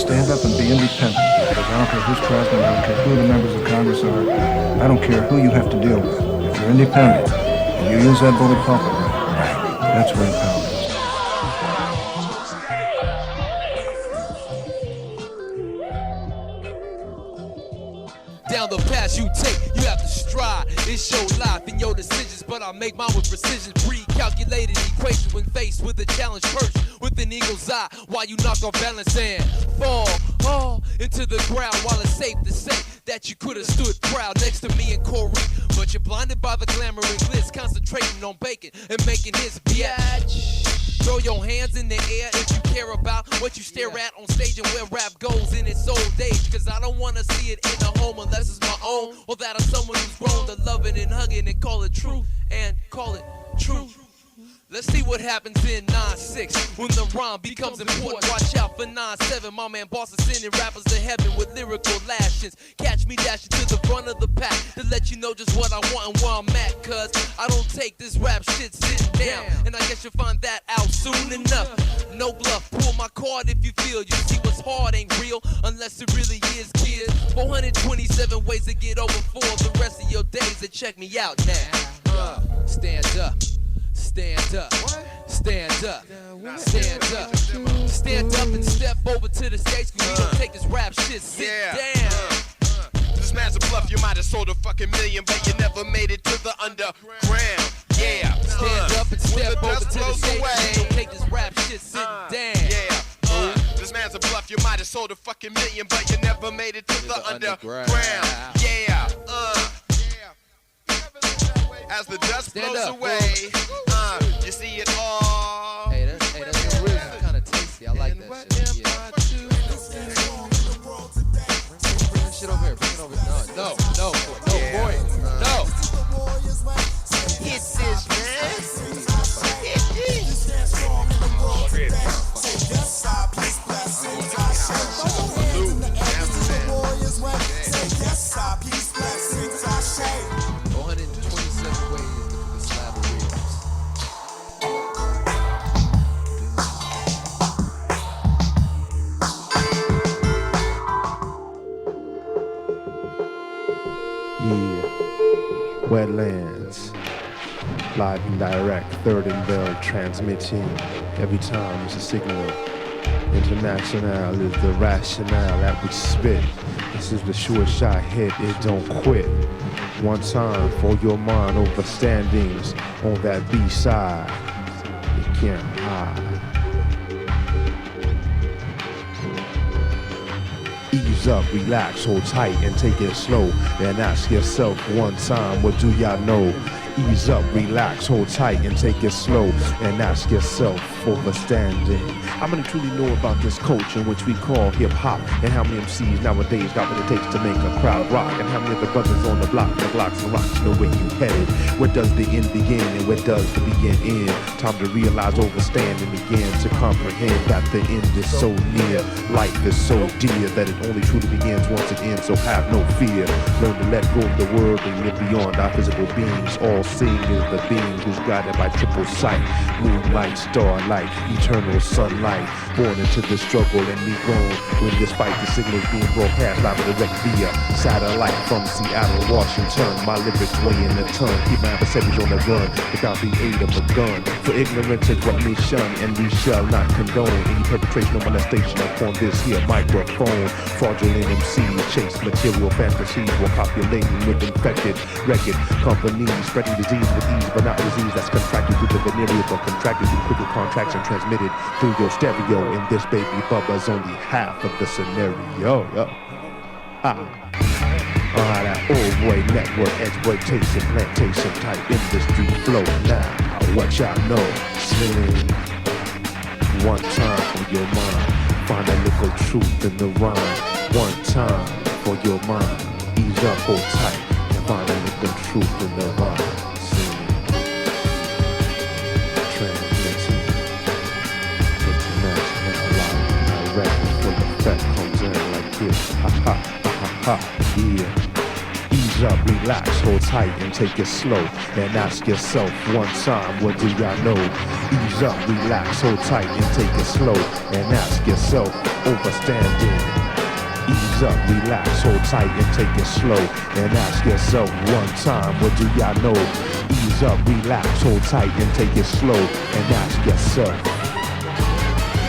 stand up and be independent. Because I don't care who's president, I don't care who the members of Congress are, I don't care who you have to deal with. If you're independent and you use that bully pulpit, that's where the power is. Down the path you take, you have to stride. It's your life and your decisions, but I make mine with precision. Pre-calculated equation when faced with a challenge, perched with an eagle's eye while you knock off balance and fall into the ground. While it's safe to say that you could have stood proud next to me and Corey, but you're blinded by the glamour and glitz, concentrating on bacon and making his biatch. Throw your hands in the air if you care about what you stare at on stage and where rap goes in its old age. Cause I don't wanna see it in a home unless it's my own, or that of someone who's grown to love it and hug it and call it truth and call it truth. Let's see what happens in 9-6 when the rhyme becomes important. Watch out for 9-7. My man Boss is sending rappers to heaven with lyrical lashings. Catch me dashing to the front of the pack to let you know just what I want and where I'm at. Cause I don't take this rap shit sitting down, and I guess you'll find that out soon enough. No bluff, pull my card if you feel. You see what's hard ain't real unless it really is, kid. 427 ways to get over for the rest of your days, and check me out now. Stand up. Stand up, stand up, stand up, stand up and step over to the stage, cause we don't take this rap shit, sit down. This man's a bluff, you might have sold a fucking million, but you never made it to the underground. Yeah, stand up and step over to the stage, we don't take this rap shit, sit down. Yeah, this man's a bluff, you might have sold a fucking million, but you never made it to the underground. Yeah, as the dust stand blows up, away, you see it all. Hey, that's real kind of tasty. I like that shit. Yeah. Bring that shit over here. Bring it over here. No, boy. No. Yes, man. Wetlands, live and direct, third and bell transmitting. Every time it's a signal. International is the rationale that we spit. This is the sure shot hit, it don't quit. One time for your mind overstandings on that B-side. You can't hide. Ease up, relax, hold tight and take it slow. And ask yourself one time, what do y'all know? Ease up, relax, hold tight and take it slow. And ask yourself, overstanding, how many truly know about this culture which we call hip-hop? And how many MCs nowadays got what it takes to make a crowd rock? And how many of the brothers on the block, the blocks and rocks know where you headed? Where does the end begin and where does the begin end? Time to realize, overstand and begin to comprehend that the end is so near. Life is so dear that it only truly begins once it ends, so have no fear. Learn to let go of the world and live beyond our physical beings. All seeing is the being who's guided by triple sight. Moonlight, starlight, eternal sunlight. Born into the struggle and me grown. When despite the signals being broadcast live and direct via satellite from Seattle, Washington. My lyrics weighing a ton. Keep my adversaries on the run without the aid of a gun. For ignorance is what we shun, and we shall not condone any perpetration of molestation upon this here microphone. Fraudulent MCs chase material fantasies while copulating with infected record companies, spreading disease with ease, but not a disease that's contracted through the venereal or contracted through quicker contracts and transmitted through your stereo. In this baby Bubba's only half of the scenario. That old boy network exploitation, plantation type industry flow. Now, what y'all know? Sling one time for your mind. Find a little truth in the rhyme. One time for your mind. Ease up, hold tight, and find a little truth in the rhyme. Sing. Transmitting. International live direct. Full effect comes in like this. Ha ha ha ha ha. Yeah. Ease Ease up, relax, hold tight and take it slow. And ask yourself one time, what do y'all know? Ease up, relax, hold tight and take it slow. And ask yourself, overstanding. Ease up, relax, hold tight and take it slow. And ask yourself one time, what do y'all know? Ease up, relax, hold tight and take it slow. And ask yourself.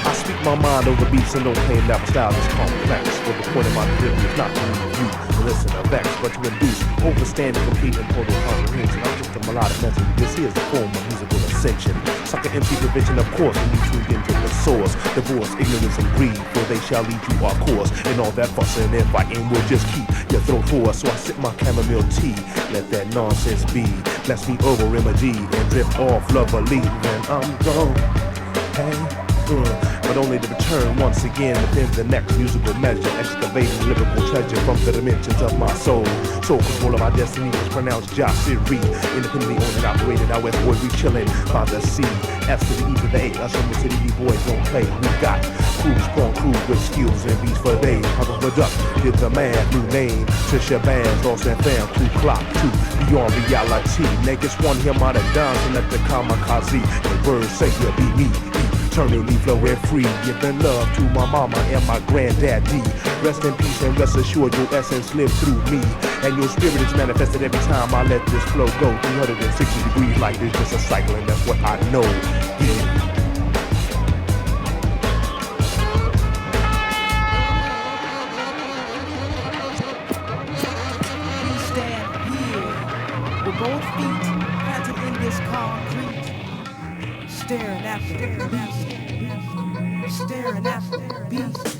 I speak my mind over beats and don't claim that my style is complex. For the point of my delivery is not to leave you to listen or vex, but to induce overstanding, complete and total comprehension. I'm just a melodic message. This is a form of musical ascension. Sucker empty prevention, of course, when you tuned into the source. Divorce, ignorance, and greed, for they shall lead you our course. And all that fussing and fighting will just keep your throat hoarse. So I sip my chamomile tea, let that nonsense be. Bless me over remedy and drift off lovely. Then I'm gone. Hey. But only to return once again within the next musical measure, excavating lyrical treasure from the dimensions of my soul. Sole control of my destiny is pronounced Josh-Siri. Independently owned and operated, out west boy, we chillin' by the sea. S to the E to the A, us from the city, you boys don't play. We got crews, strong crews with skills and beats for days. How to product, did the man, new name, Trisha Bands, lost and found, 2 clock, 2, beyond reality. Niggas want him out of dance and let the kamikaze. The words say he'll be me. Eternally flowing free, giving love to my mama and my granddaddy. Rest in peace and rest assured your essence live through me. And your spirit is manifested every time I let this flow go. 360 degrees like this, just a cycle, and that's what I know. Yeah. We stand here with both feet planted in this concrete, staring after the beast, staring after the beast.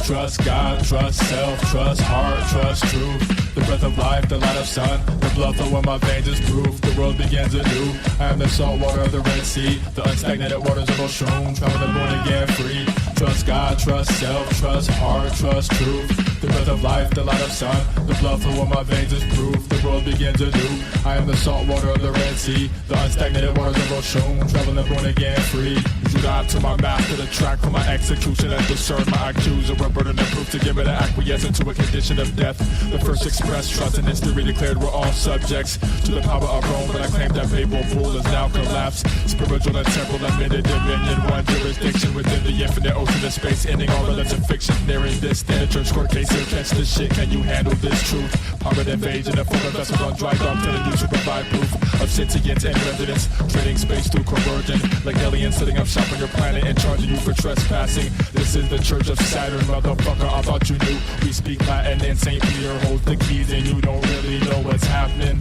Trust God, trust self, trust heart, trust truth. The breath of life, the light of sun, the blood flow in my veins is proof. The world begins anew. I am the salt water of the Red Sea, the unstagnated waters of Ocean, traveling born again free. Trust God, trust self, trust heart, trust truth. The breath of life, the light of sun, the blood flow in my veins is proof. The world begins anew. I am the salt water of the Red Sea, the unstagnated waters of Ocean, traveling born again free. You dive to my master, the track for my execution, and discern my accuser, a burden of proof to give it an acquiesce into a condition of death. The first expressed trust in history declared we're all subjects to the power of Rome, but I claim that papal bull is now collapsed. Spiritual and temporal admitted dominion, one jurisdiction within the infinite ocean of space, ending all relative fiction. Nearing this stand, a church court case here, catch this shit. Can you handle this truth? Powered invasion of former vessels on dry dock, telling you to provide proof of sentience and residence, trading space through conversion, like aliens setting up shop on your planet and charging you for trespassing. This is the Church of Saturn, motherfucker, I thought you knew. We speak Latin and St. Peter holds the keys and you don't really know what's happening.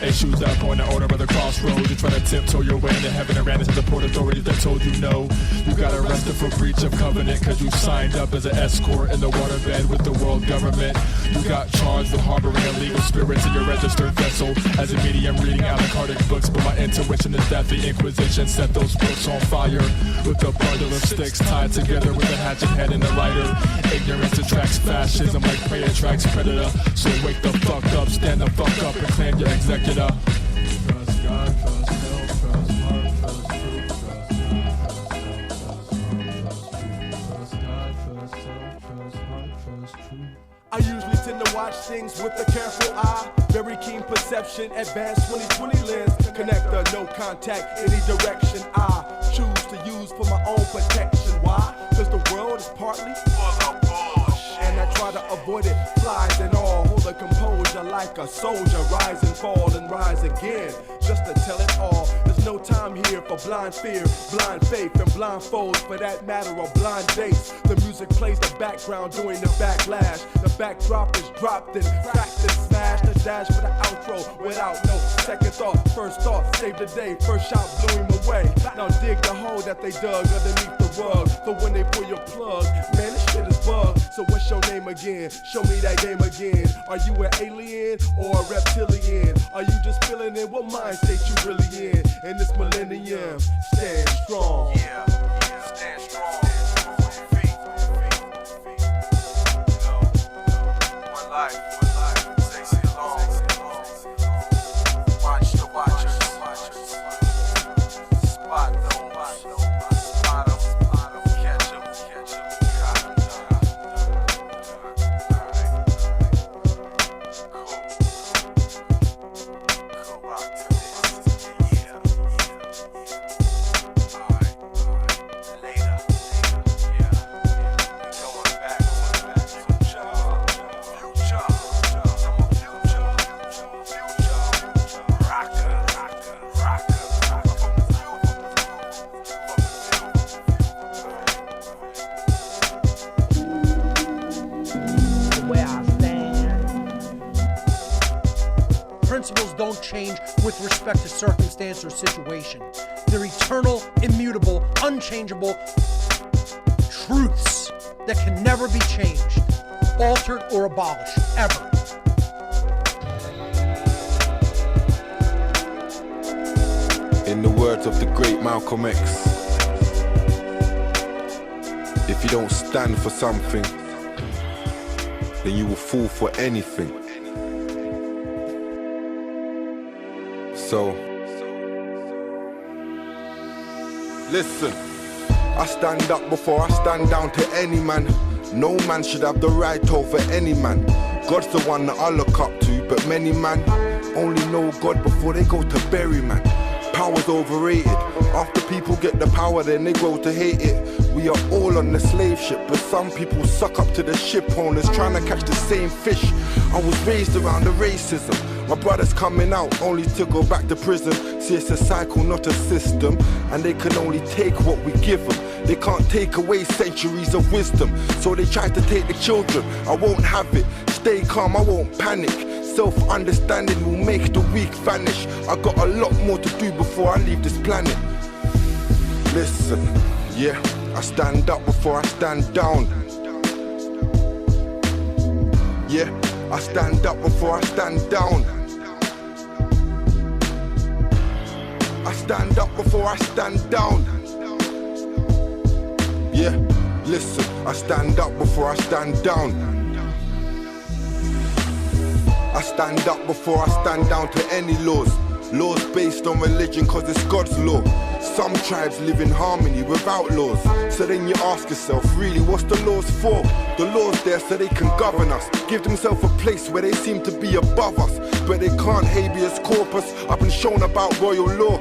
Issues that point the order of the crossroads. You try to tiptoe your way into heaven and ran into the port authorities that told you no. You got arrested for breach of covenant cause you signed up as an escort in the waterbed with the world government. You got charged with harboring illegal spirits in your registered vessel. As a medium reading Alan books, but my intuition is that the Inquisition set those books on fire with a bundle of sticks tied together with a hatchet head and a lighter. Ignorance attracts fascism like prey attracts predator. So wake the fuck up, stand the fuck up and claim your executor. Trust God, trust self, trust heart, trust truth, trust God, trust self, trust heart, trust truth. I usually tend to watch things with a careful eye, very keen perception, advanced 20/20 lens, connector, no contact, any direction I choose to use for my own protection. Why? Because the world is partly full of bullshit, and I try to avoid it, flies and all, hold a composure like a soldier, rise and fall and rise again, just to tell it all. There's no time here for blind fear, blind faith, and blindfolds for that matter, or blind dates. The music plays the background during the backlash. The backdrop is dropped and cracked and smashed. The dash for the outro without no second thought. First thought, save the day. First shot blew him away. Now dig the hole that they dug underneath the rug. For when they pull your plug, man, this shit is bug. So what's your name again? Show me that game again. Are you an alien or a reptilian? Are you just feeling in what mind state you really in this millennium? Stand strong. Yeah, stand strong. Feet. One life. Stay along. Watch the watchers. circumstance or situation. They're eternal, immutable, unchangeable truths that can never be changed, altered, or abolished, ever. In the words of the great Malcolm X, if you don't stand for something, then you will fall for anything. So, listen, I stand up before I stand down to any man. No man should have the right over any man. God's the one that I look up to, but many man only know God before they go to bury man. Power's overrated. After people get the power, then they grow to hate it. We are all on the slave ship, but some people suck up to the ship owners trying to catch the same fish. I was raised around the racism. My brother's coming out only to go back to prison. See, it's a cycle, not a system, and they can only take what we give them. They can't take away centuries of wisdom, so they try to take the children. I won't have it. Stay calm, I won't panic. Self-understanding will make the weak vanish. I got a lot more to do before I leave this planet. Listen, yeah, I stand up before I stand down. Yeah, I stand up before I stand down. I stand up before I stand down. Yeah, listen, I stand up before I stand down. I stand up before I stand down to any laws. Laws based on religion cause it's God's law. Some tribes live in harmony without laws. So then you ask yourself, really, what's the laws for? The laws there so they can govern us, give themselves a place where they seem to be above us, but they can't habeas corpus. I've been shown about royal law.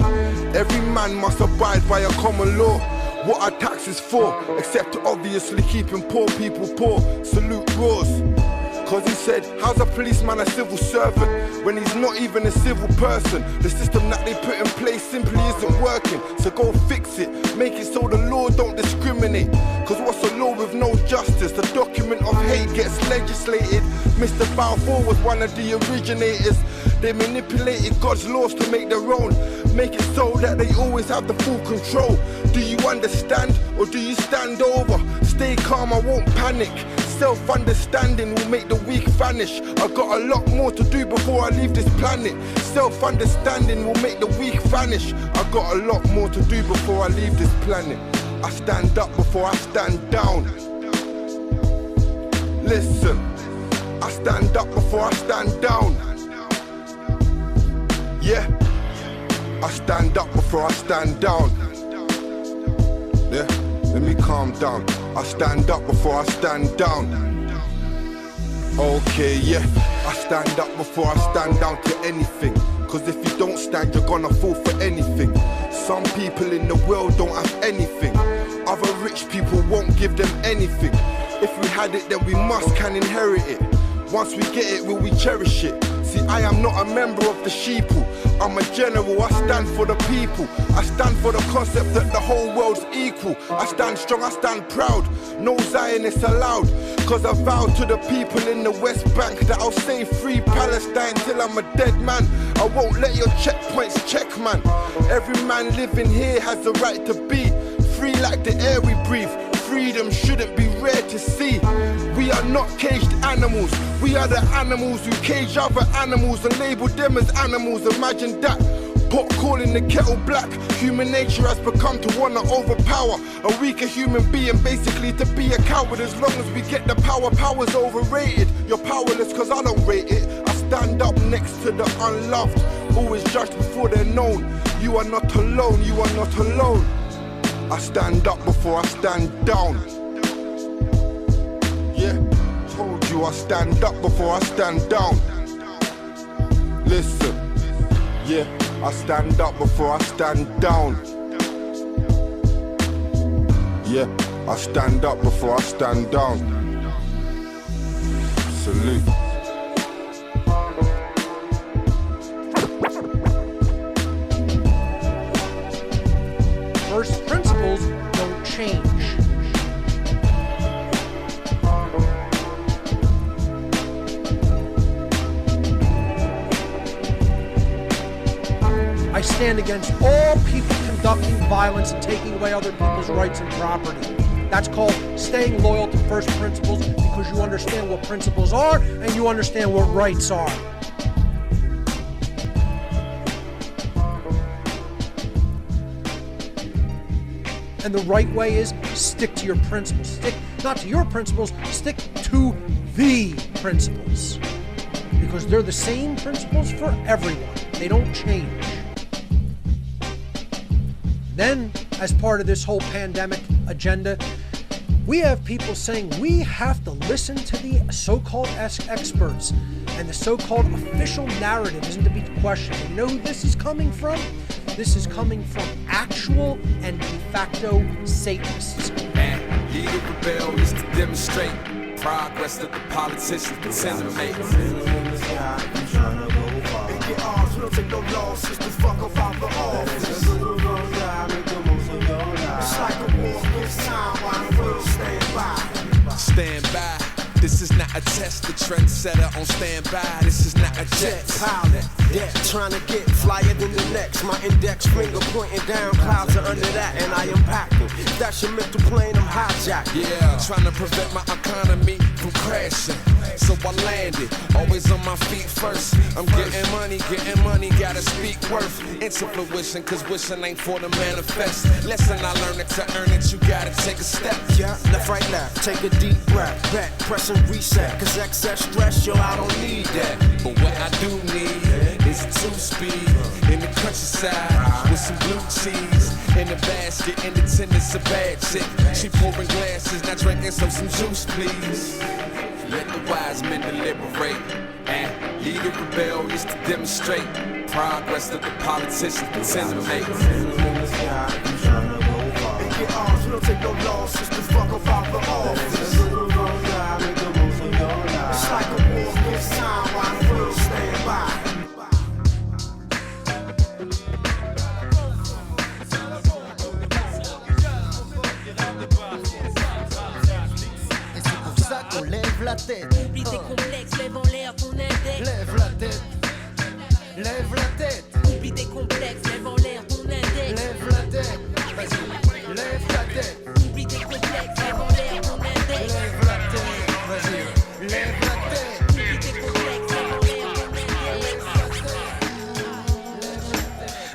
Every man must abide by a common law. What are taxes for? Except obviously keeping poor people poor. Salute Roars. Cause he said, how's a policeman a civil servant when he's not even a civil person? The system that they put in place simply isn't working. So go fix it, make it so the law don't discriminate. Cause what's a law with no justice? The document of hate gets legislated. Mr. Balfour was one of the originators. They manipulated God's laws to make their own. Make it so that they always have the full control. Do you understand or do you stand over? Stay calm, I won't panic. Self-understanding will make the weak vanish. I got a lot more to do before I leave this planet. Self-understanding will make the weak vanish. I got a lot more to do before I leave this planet. I stand up before I stand down. Listen, I stand up before I stand down. Yeah, I stand up before I stand down. Yeah, let me calm down. I stand up before I stand down. Okay, yeah, I stand up before I stand down to anything. Cause if you don't stand, you're gonna fall for anything. Some people in the world don't have anything. Other rich people won't give them anything. If we had it, then we must can inherit it. Once we get it, will we cherish it? See, I am not a member of the sheeple. I'm a general, I stand for the people. I stand for the concept that the whole world's equal. I stand strong, I stand proud. No Zionists allowed. Cause I vowed to the people in the West Bank that I'll stay free Palestine till I'm a dead man. I won't let your checkpoints check, man. Every man living here has the right to be free like the air we breathe. Freedom shouldn't be rare to see. We are not caged animals. We are the animals who cage other animals and label them as animals. Imagine that. Pot calling the kettle black. Human nature has become to wanna overpower a weaker human being, basically to be a coward. As long as we get the power, power's overrated. You're powerless cause I don't rate it. I stand up next to the unloved, always judged before they're known. You are not alone, you are not alone. I stand up before I stand down. Yeah, told you I stand up before I stand down. Listen, yeah, I stand up before I stand down. Yeah, I stand up before I stand down. Salute. First principles don't change. I stand against all people conducting violence and taking away other people's rights and property. That's called staying loyal to first principles, because you understand what principles are and you understand what rights are. And the right way is stick to your principles. Stick not to your principles, stick to the principles. Because they're the same principles for everyone. They don't change. Then, as part of this whole pandemic agenda, we have people saying we have to listen to the so-called experts, and the so-called official narrative isn't to be questioned. And you know who this is coming from? This is coming from actual and de facto Satanists. And he to rebel is to demonstrate progress that the politicians pretend to make. We don't take no losses to fuck up our office. It's like a war against time while the world stand by. Stand by. This is not a test, the trendsetter on standby. This is not a jet pilot. Yeah, trying to get flyer than the next. My index finger pointing down, clouds are under that, and I am packing. If that's your mental plane, I'm hijacking. Yeah, trying to prevent my economy from crashing. So I landed, always on my feet first. I'm getting money, gotta speak worth into fruition, cause wishing ain't for the manifest. Lesson I learned it to earn it, you gotta take a step. Yeah, left, right, left, take a deep breath, back, press and reset, cause excess stress, yo, I don't need that. But what I do need is a 2-speed in the countryside with some blue cheese in the basket, in the tennis, a bad chick. She pouring glasses, not drinking, so some juice, please. Let the wise men deliberate, and he to rebel is to demonstrate progress that the politicians pretend to make. We don't take no losses to fuck up our office. It's like a war against time while the world stand by. Lève la tête. Oublie tes complexes, lève en l'air ton index. Lève la tête. Lève la tête. Oublie tes complexes, lève en l'air ton index. Lève la tête. Vas-y. Lève la tête. Oublie tes complexes, lève en l'air ton index. Lève la tête. Vas-y. Lève la tête. Oublie tes complexes, lève en l'air ton index.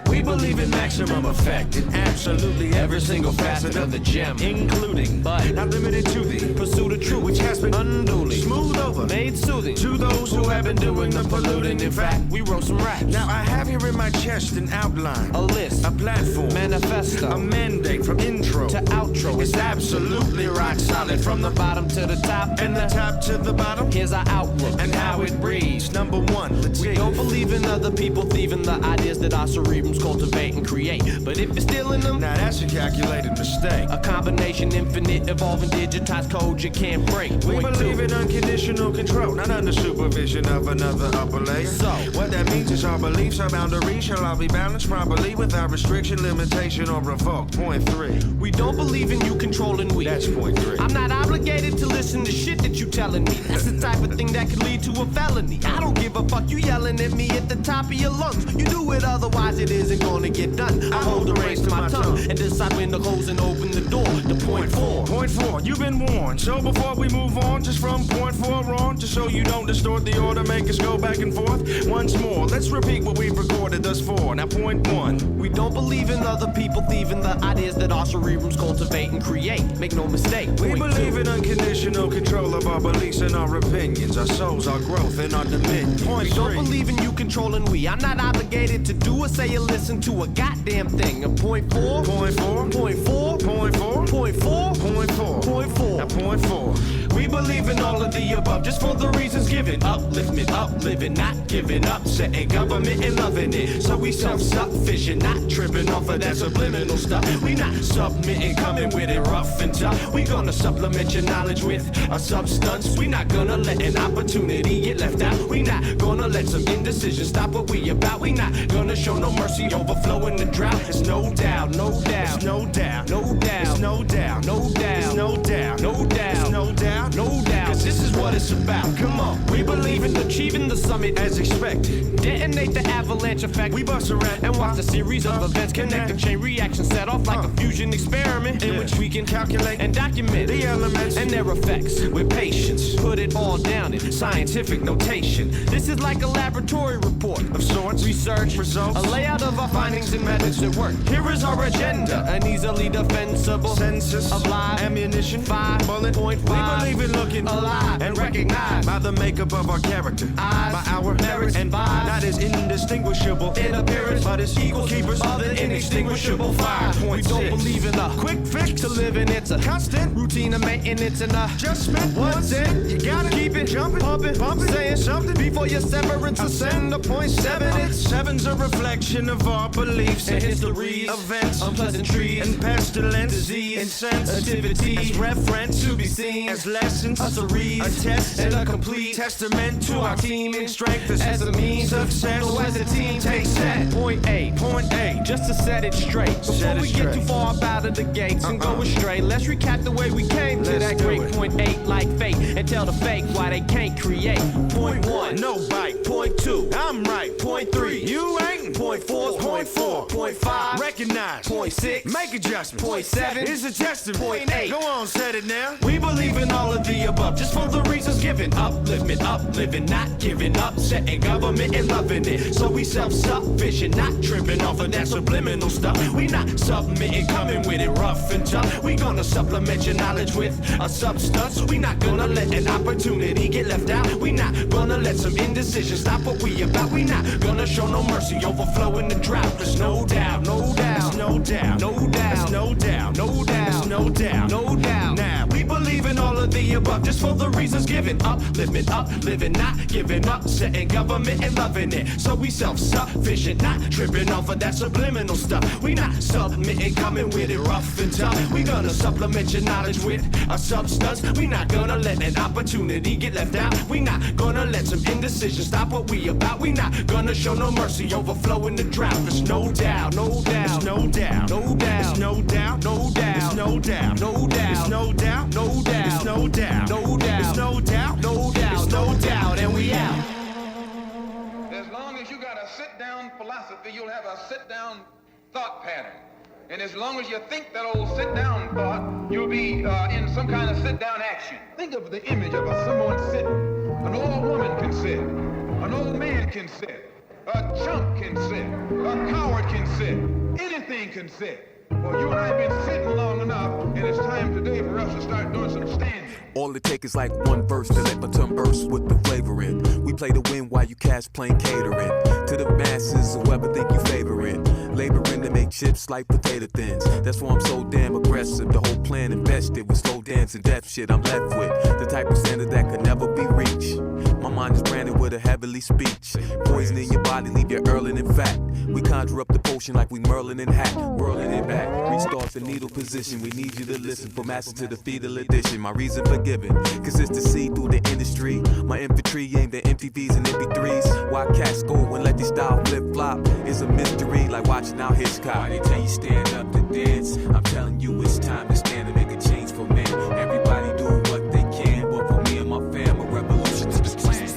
We believe in maximum effect in absolutely every single facet of the gem, including, but not limited to, the pursuit of truth, which has been unduly smoothed over, made soothing to those who have been doing the polluting. In fact, we wrote some raps. Now I have here in my chest an outline, a list, a platform, manifesto, a mandate from intro to outro. It's absolutely rock solid from the bottom to the top, and the top to the bottom. Here's our outlook and how it reads. Number one, we don't believe in other people thieving the ideas that our cerebrums cultivate and create. But if you're stealing them, now that's a calculated mistake. A combination, infinite, evolving, digitized code you can't break. We believe in unconditional control, not under supervision of another upper layer. So, what that means is our beliefs, our boundaries shall all be balanced properly without restriction, limitation, or revoke. Point 3. We don't believe in you controlling we. That's point 3. I'm not obligated to listen to shit that you telling me. That's the type of thing that could lead to a felony. I don't give a fuck you yelling at me at the top of your lungs. You do it, otherwise it isn't gonna get done. I hold the reins to my tongue and decide when to close and open the door. To point 4. Point 4, you've been warned. So before we move on, just from point 4 on, just so you don't distort the order, make us go back and forth. Once more, let's repeat what we've recorded thus far. Now point 1. We don't believe in other people thieving the ideas that our cerebrums cultivate and create. Make no mistake. We believe in unconditional control of our beliefs and our opinions, our souls, our growth, and our dominion. Point 3. We don't believe in you controlling we. I'm not obligated to do or say or listen to a goddamn thing. And point 4. Point 4. Point 4. Point 4. Point 4. Point 4. Point 4. Now point 4. We believe in all of the above just for the reasons given. Upliftment, upliving, not giving up, setting government and loving it. So we self-sufficient, not tripping off of that subliminal stuff. We not submitting, coming with it rough and tough. We gonna supplement your knowledge with a substance. We not gonna let an opportunity get left out. We not gonna let some indecision stop what we about. We not gonna show no mercy, overflowing the drought. It's no doubt, no doubt, it's no doubt, no doubt, it's no doubt, no doubt, it's no doubt, no doubt, it's no doubt, no doubt. Cause this is what it's about. Come on, we believe in achieving the summit as expected. Detonate the avalanche effect. We bust a rat and watch a series of events connect. A chain reaction set off like a fusion experiment in which we can calculate and document the elements and their effects with patience. Put it all down in scientific notation. This is like a laboratory report of sorts. Research results, a layout of our findings and methods that work. Here is our agenda, an easily defensible census of live ammunition. 5 bullet point 5. We believe in looking alive and recognized by the makeup of our character, eyes, by our merits and vibes. Not as indistinguishable in appearance, but as equal keepers of the inextinguishable fire. We don't believe in a quick fix to live in. It's a constant routine of maintenance and adjustment. What's in? You gotta keep it jumping, pumping, saying something before your severance ascend to point 7. It's 7's a reflection of our beliefs and histories, events, unpleasantries, and pestilence, disease, insensitivity, as reference to be seen as lessons, a series, a test, and a complete testament to our team in strength as a means of success. So as a team, take set. Point A, just to set it straight. Before we get too far up out of the gates and go astray, let's recap the way we came to that great point 8 like fate and tell the fake why they can't create. Point 1, no bite. Point 2, I'm right. Point 3, you ain't. Point 4, point 4. Point 5, recognize. Point 6, make adjustments. Point 7 is a testament. Point 8, go on, set it now. We believe in all of the above, just for the reasons given. Uplifting, not giving up, setting government and loving it. So we self-sufficient, not tripping off of that subliminal stuff. We not submitting, coming with it rough and tough. We gonna supplement your knowledge with a substance. We not gonna let an opportunity get left out. We not gonna let some indecision stop what we about. We not gonna show no mercy, overflowing the drought. There's no doubt, no doubt, no doubt, no doubt, no doubt, no doubt, no doubt, no doubt. Now we believe in all of the above, just for the reasons given. Up, living, not giving up, setting government and loving it. So we self-sufficient, not tripping off of that subliminal stuff. We not submitting, coming with it rough and tough. We gonna supplement your knowledge with a substance. We not gonna let an opportunity get left out. We not gonna let some indecision stop what we about. We not gonna show no mercy, overflowing the drought. There's no doubt, no doubt, no doubt, no doubt, no doubt, no doubt, no doubt, no doubt, no doubt, no doubt, no doubt, no doubt, no doubt, no doubt, no doubt, and we out. As long as you got a sit-down philosophy, you'll have a sit-down thought pattern. And as long as you think that old sit-down thought, you'll be in some kind of sit-down action. Think of the image of someone sitting. An old woman can sit. An old man can sit. A chump can sit. A coward can sit. Anything can sit. Well, you and I have been sitting long enough, and it's time today for us to start doing some standing. All it takes is like one verse to let my tongue burst with the flavor in. We play to win while you cash plain catering. To the masses, whoever think you favoring. Laboring to make chips like potato thins. That's why I'm so damn aggressive. The whole plan invested with slow dance and death shit I'm left with. The type of standard that could never be reached. My mind is branded with a heavenly speech. Poison in your body, leave you earling in fact. We conjure up the potion like we Merlin and Hack. Whirling it back, restart the needle position. We need you to listen from master to the fetal edition. My reason for giving, consistency through the industry. My infantry aimed at MTVs and MP3s. Why cats go and let these style flip-flop is a mystery, like watching out Hitchcock. Why they tell you stand up to dance? I'm telling you it's time to stand and make a change for men. Everybody do what they can, but for me and my fam, a revolution is the plan.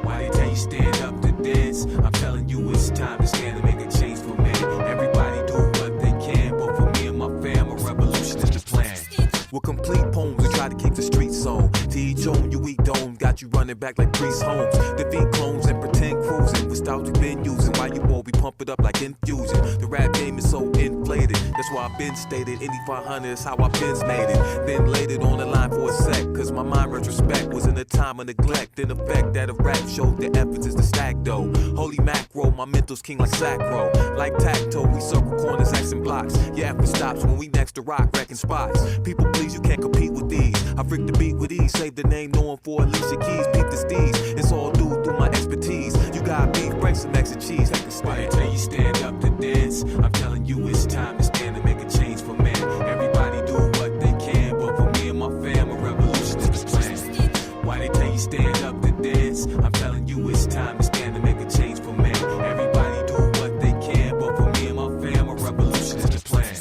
Why they tell you stand up to dance? I'm telling you it's time to stand and make a change for men. Everybody do what they can, but for me and my fam, a revolution is the plan. With complete poems, we try to keep the streets on. To each own, you eat dome, got you running back like priest homes. Defeat clones and pretend cruising with styles we've been using. Why you all we pump it up like infusion? The rap game is so inflated, that's why I've been stated. Indy 500 is how I've been made it. Then laid it on the line for a sec, cause my mind retrospect was in a time of neglect. In effect that a rap showed the efforts is the stack though. Holy macro, my mental's king like sacro. Like tacto, we circle corners, X blocks. Your effort stops when we next to rock, wrecking spots. People please, you can't compete with these. I freak the beat with ease, save the name known for Alicia Keys. Peep the steez, it's all due through my expertise. You got beef, bring some extra cheese. Why they tell you stand up to dance? I'm telling you it's time to stand and make a change for men. Everybody do what they can, but for me and my fam, a revolution is the plan. Why they tell you stand up to dance? I'm telling you it's time to stand and make a change for men. Everybody do what they can, but for me and my fam, a revolution is the plan.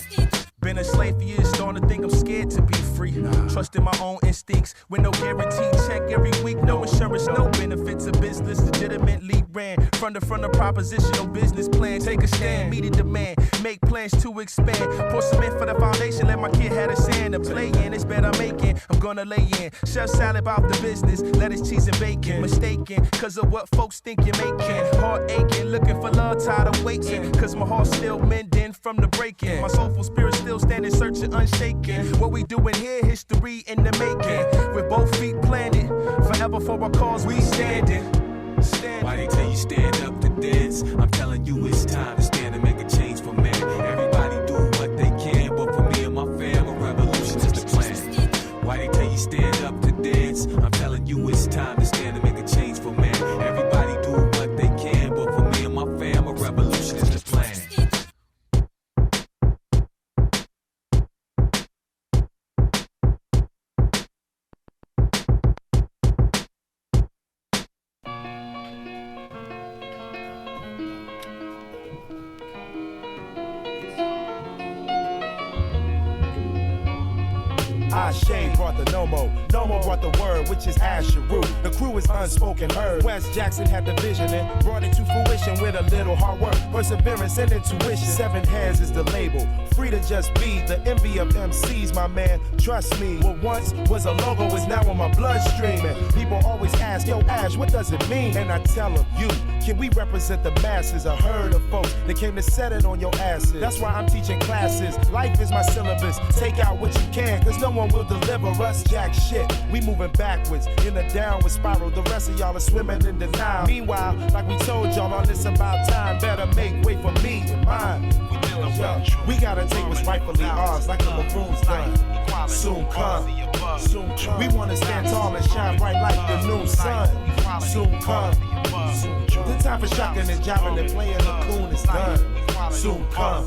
Been a slave for years, starting to think I'm scared to be free. trusting my own instincts with no guaranteed check every week. No insurance, no benefits of business. Legitimately ran from the front of propositional business plan. Take a stand, meet a demand, make plans to expand. Pour cement for the foundation, let my kid have a sand to play in. It's bet I'm making, I'm gonna lay in. Chef salad about the business, lettuce, cheese, and bacon. Mistaken, cause of what folks think you're making. Heart aching, looking for love, tired of waiting. Cause my heart's still mending from the breaking. My soulful spirit still standing, searching, unshaken. What we doing here, history in the making. With both feet planted, forever for our cause we standing. Why they tell you stand up to dance? I'm telling you it's time to stand and make a change for man. Everybody do what they can, but for me and my fam, a revolution is the plan. Why they tell you stand up to dance? I'm telling you it's time to stand and make a change for man. Everybody do what they can, but for me and my fam, a revolution is the plan. Shane brought the Nomo brought the word, which is Asheru. The crew is unspoken heard. Wes Jackson had the vision and brought it to fruition with a little hard work, perseverance, and intuition. 7 Hands is the label, free to just be the envy of MCs, my man. Trust me, what once was a logo is now in my bloodstream. And people always ask, yo, Ash, what does it mean? And I tell them, you, can we represent the masses? A herd of folks that came to set it on your asses. That's why I'm teaching classes. Life is my syllabus. Take out what you can, cause no one will deliver us jack shit. We moving backwards in a downward spiral. The rest of y'all are swimming in denial. Meanwhile, like we told y'all on This About Time, better make way for me and mine. We gotta take what's rightfully ours, like the maroons done. Soon come. We wanna stand tall and shine bright like the new sun. Soon come. The time for shocking and jiving and playing the coon is done. Soon come.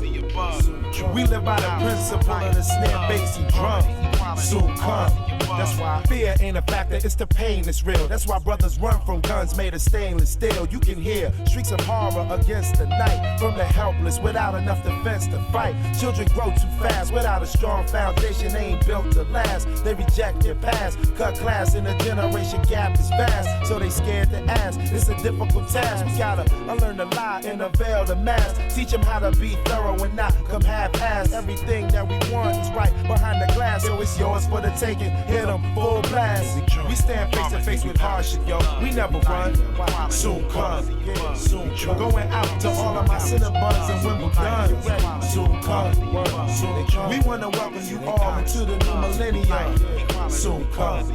We live by the principle of the snare, bass, and drum. Soon come. That's why fear ain't a factor, it's the pain that's real. That's why brothers run from guns made of stainless steel. You can hear streaks of horror against the night from the helpless without enough defense to fight. Children grow too fast without a strong foundation, they ain't built to last. They reject their past, cut class, and the generation gap is vast. So they scared to ask, it's a difficult task. We gotta unlearn to lie and unveil the mask. Teach them how to be thorough and not come half-assed. Everything that we want is right behind the glass, so it's yours for the taking. Hit them full blast. We stand face to face with hardship, yo. We never run. Soon come. Going out to all of my Cinnabons and when we're done. Soon come. We wanna welcome you all into the new millennium. Soon come.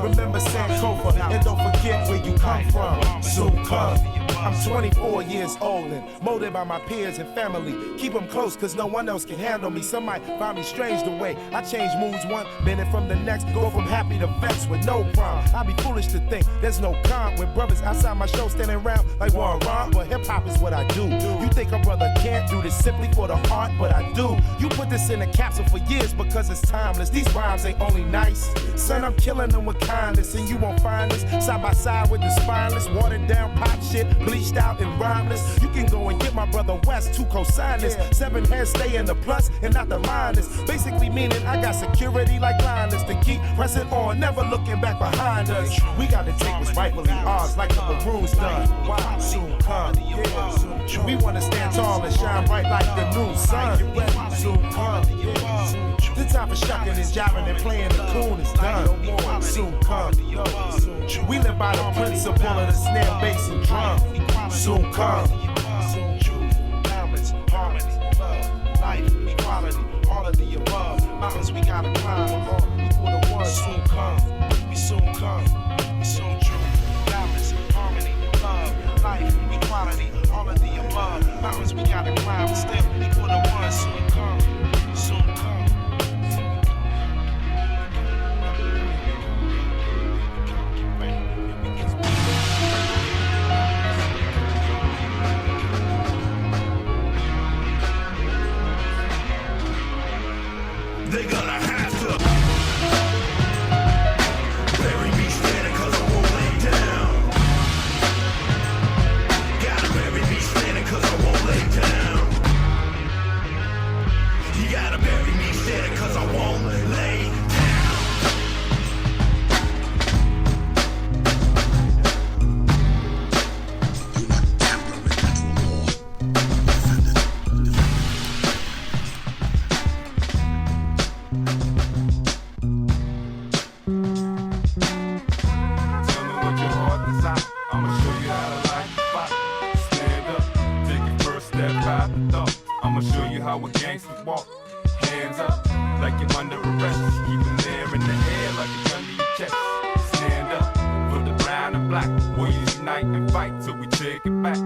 Remember Sankofa and don't forget where you come from. Soon come. I'm 24 years old and molded by my peers and family. Keep them close cause no one else can handle me. Some might find me strange the way I change moods one minute from the next. Go from happy to vexed with no problem. I'd be foolish to think there's no calm with brothers outside my show standing around like one wrong. But hip hop is what I do. You think a brother can't do this simply for the art, but I do. You put this in a capsule for years because it's timeless. These rhymes ain't only nice. Son, I'm killing them with kindness and you won't find us side by side with the spineless, watered down pop shit, bleached out and rhymeless. You can go and get my brother West to co-sign this. 7 Hands stay in the plus and not the minus. Basically meaning I got security like blindness to keep pressing on, never looking back behind us. We gotta take what's rightfully ours like the maroons done. Soon come. We wanna stand tall and shine bright like the new sun. Soon come. The time for shocking and jiving and playing the coon is done. Soon come. We live by the principle of the snare, bass, and drum. Soon come. Balance, harmony, love, life, equality, all of the above. Mountains we gotta climb, equal to one. Soon come. We soon come. We soon true. Balance, harmony, love, life, equality, all of the above. Mountains we gotta climb, still equal to one. Soon come. Soon come. gangster walk. Hands up, like you're under arrest. Keep them there in the air like a gun to your chest. Stand up for the brown and black. Warriors unite and fight till we take it back.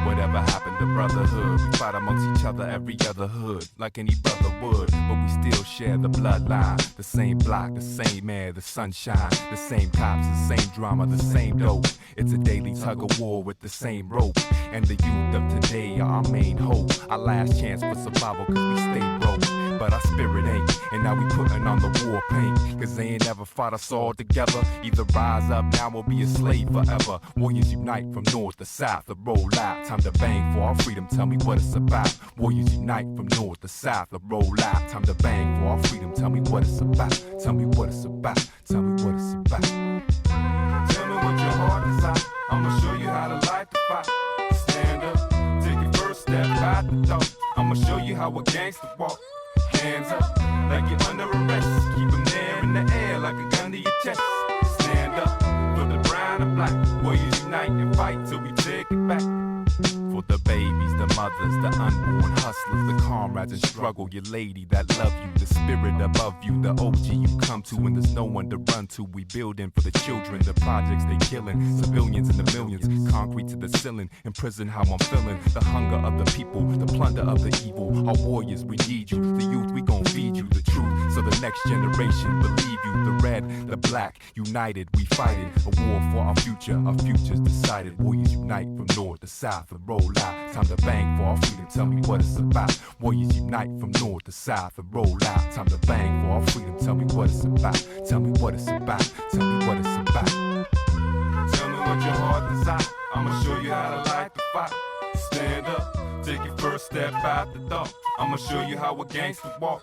Whatever happened to brotherhood? We fight amongst each other every other hood, like any brother would. But we still share the bloodline, the same block, the same air, the sunshine, the same cops, the same drama, the same dope. It's a daily tug of war with the same rope. And the youth of today are our main hope. Our last chance for survival cause we stay broke. But our spirit ain't, and now we putting on the war paint. Cause they ain't never fought us all together. Either rise up now or be a slave forever. Warriors unite from north to south to roll out. Time to bang for our freedom, tell me what it's about. Warriors unite from north to south to roll out. Time to bang for our freedom, tell me what it's about. Tell me what it's about, tell me what it's about. Tell me what your heart desires. I'ma show you how to light the fire. Stand up, take your first step out the door. I'ma show you how a gangster walk. Hands up, like you're under arrest. Keep them there in the air like a gun to your chest. Stand up for the brown and black. Warriors unite and fight till we take it back. For the babies, the mothers, the unborn hustlers, the comrades in struggle, your lady that love you, the spirit above you, the OG you come to when there's no one to run to. We building for the children, the projects they killing, civilians in the millions, concrete to the ceiling, in prison how I'm feeling, the hunger of the people, the plunder of the evil. Our warriors, we need you, the youth, we gon' feed you the truth, so the next generation believe you. The red, the black, united, we fight it. A war for our future's decided. Warriors unite from north to south and roll out. Time to bang for our freedom, tell me what it's about. Warriors unite from north to south and roll out. Time to bang for our freedom, tell me what it's about. Tell me what it's about, tell me what it's about. Tell me what your heart desires. I'ma show you how to light the fire. Stand up, take your first step out the door. I'ma show you how a gangster walk.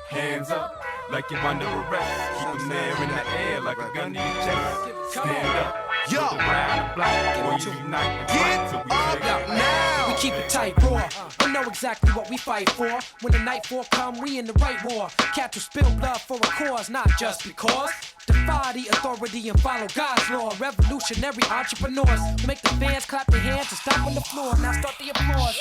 Hands up, like you're under arrest. Keep them there in the air like a gun to your chest. Stand up, yo, brown and black. Warriors unite and fight till we take it now. We keep it tight, raw. We know exactly what we fight for. When the nightfall come, we in the right war. Cattle spill blood for a cause, not just because. Defy the authority and follow God's law. Revolutionary entrepreneurs who make the fans clap their hands and stomp on the floor. Now start the applause.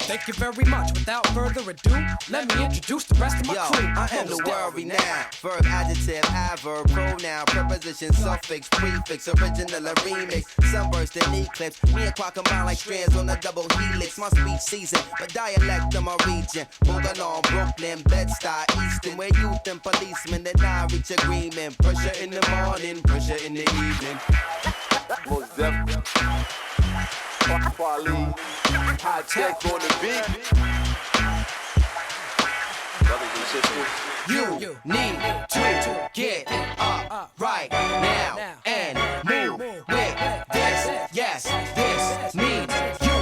Thank you very much. Without further ado, let me introduce the rest of my crew. I am the world renowned. Verb, adjective, adverb, pronoun, preposition, suffix, prefix, original, a remix, sunburst and eclipse. Me and Quack combine like strands on a double helix. My speech seasoned, but dialect of my region. Moving on Brooklyn, Bed-Stuy, Easton, where youth and policemen and I reach agreement. Pressure in the morning, pressure in the evening. Most definitely. Quality, high tech on the beat. Brothers and sisters, you need to get up right now and move with this. Yes, this means you.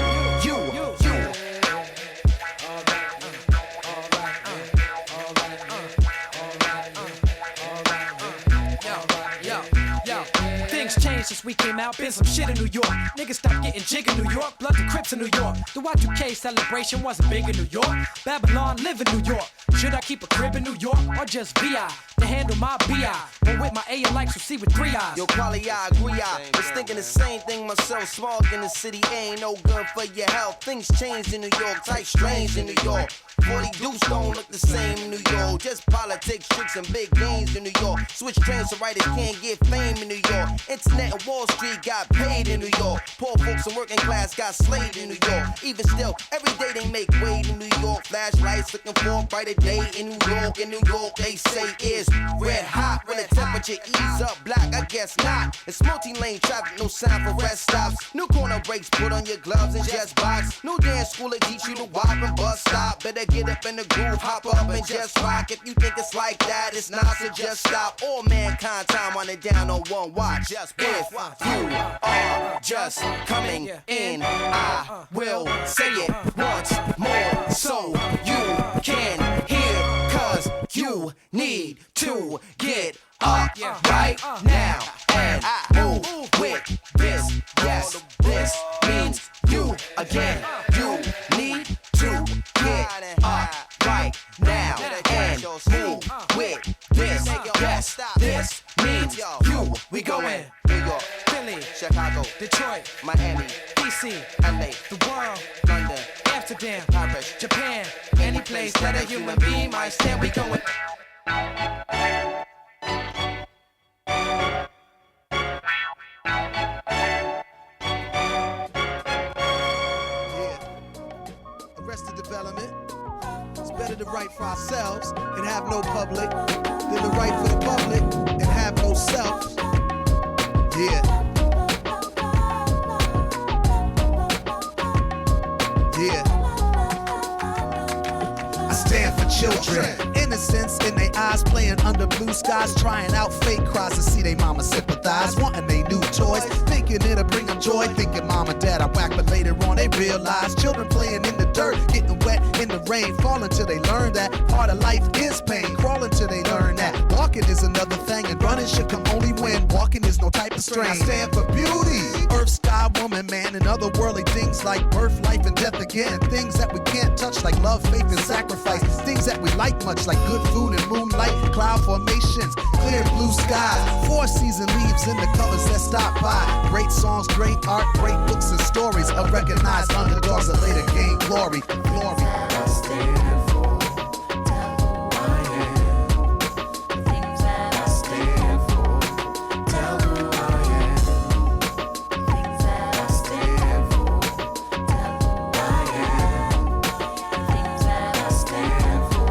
Changed since we came out, been some shit in New York. Niggas stopped getting jig in New York, blood to Crips in New York. The Y2K celebration wasn't big in New York. Babylon live in New York. Should I keep a crib in New York or just VI to handle my BI? Or with my A and likes, you'll see with 3 eyes. Yo, quality, I agree. I was thinking the same thing myself. Smog in the city ain't no good for your health. Things changed in New York, type strange in New York. 40 dudes don't look the same in New York. Just politics, tricks, and big games in New York. Switch trains so writers can't get fame in New York. Internet and Wall Street got paid in New York. Poor folks and working class got slaved in New York. Even still, every day they make weight in New York. Flashlights looking for a brighter day in New York. In New York, they say is red hot. When the temperature ease up black, I guess not. It's multi-lane traffic, no sign for rest stops. New corner brakes, put on your gloves and just box. New dance school that teach you to walk and bus stop. Better get up in the groove, hop up and just rock. If you think it's like that, it's not, so just stop. All mankind time on it down on one watch. Just if you are just coming in, I will say it once more so you can hear. Cause you need to get up right now and move with this. Yes, this means you again. You need to get up right now and move with this. Yes, this means you. We going New York, Philly, Chicago, Detroit, Miami, DC, LA, the world, London, Amsterdam, Paris, Japan, any place that a human being might stand. We going. Arrested development. It's better to write for ourselves and have no public than to write for the public and have no self. Yeah. Yeah. I stand for children. Innocence in their eyes, playing under blue skies, trying out fake cries to see they mama sympathize, wanting they new toys, thinking it'll bring them joy, thinking mom and dad are whack, but later on they realize children playing in the dirt, getting wet in the rain, falling till they learn that part of life is pain, crawling till they learn that walking is another thing, and running should come only when walking is no type of strain. I stand for beauty, earth, sky, woman, man, and other worldly things like birth, life, and death again, things that we can't touch like love, faith, and sacrifice, things that we like much like good food and moonlight, cloud formations, clear blue skies, four-season leaves in the colors that stop by, great songs, great art, great books and stories of recognized underdogs that later gain glory. Glory. I stand for, tell who I am. The things that I stand for, tell who I am. The things that I stand for, tell who I am. The things that I stand for,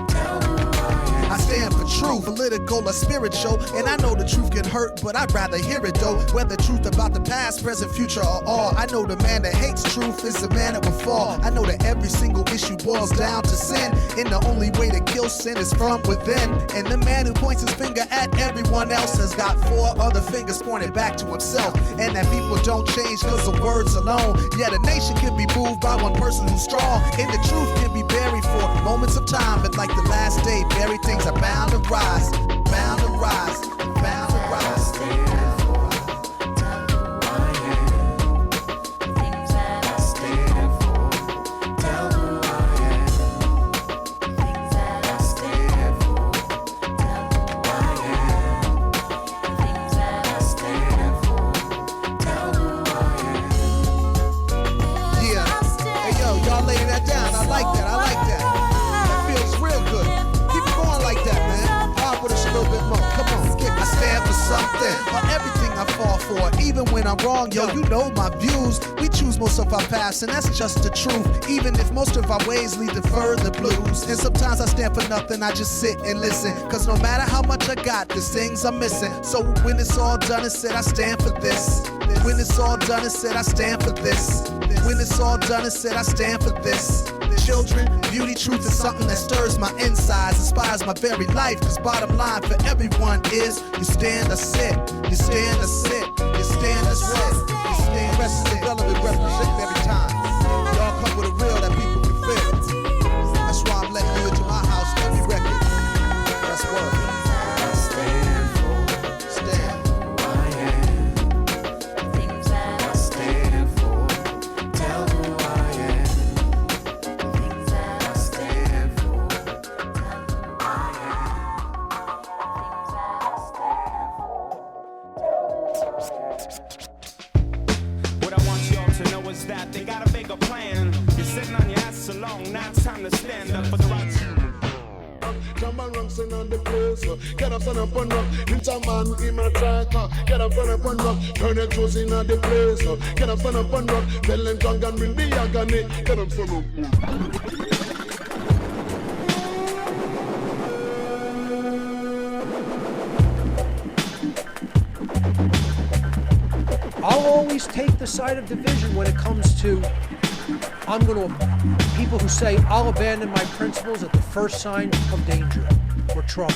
tell who I am. I stand for truth, political or spiritual, and I know the truth can hurt, but I'd rather hear it though. Whether truth about the past, present, future, or all, I know the man that hates truth is the man that will fall. I know that every single issue boils down to sin, and the only way to kill sin is from within. And the man who points his finger at everyone else has got four other fingers pointed back to himself. And that people don't change because of words alone. Yet a nation can be moved by one person who's strong, and the truth can be buried for moments of time. But like the last day, buried things are bound to rise, bound to rise, bound to rise. Even when I'm wrong, yo, you know my views. We choose most of our paths, and that's just the truth. Even if most of our ways lead to further blues. And sometimes I stand for nothing, I just sit and listen. Cause no matter how much I got, there's things I'm missing. So when it's all done and said, I stand for this. When it's all done and said, I stand for this. When it's all done and said, I stand for this. Children, beauty, truth is something that stirs my insides, inspires my very life. Cause bottom line for everyone is, you stand or sit, you stand or sit, you stand or sit, you stand or sit. Relevant representing every time. Y'all come with a real that people can feel. That's why I'm letting you into my house every record. That's word. I stand for, stand. I am. Things that I stand for, tell who I am. Things that I stand for, tell who I am. Things that I stand for, What I want y'all to know is that they got a bigger plan. You're sitting on your ass so long, now it's time to stand up for the right. Come on, run, on the place. Get up, stand up, and rock. It's a man in my track. Get up, stand up, and rock. Turn your toes in the place. Get up, stand up, and rock. Tell them drunk and bring the agony. Get up, stand up. I'll always take the side of division when it comes to people who say I'll abandon my principles at the first sign of danger or trouble.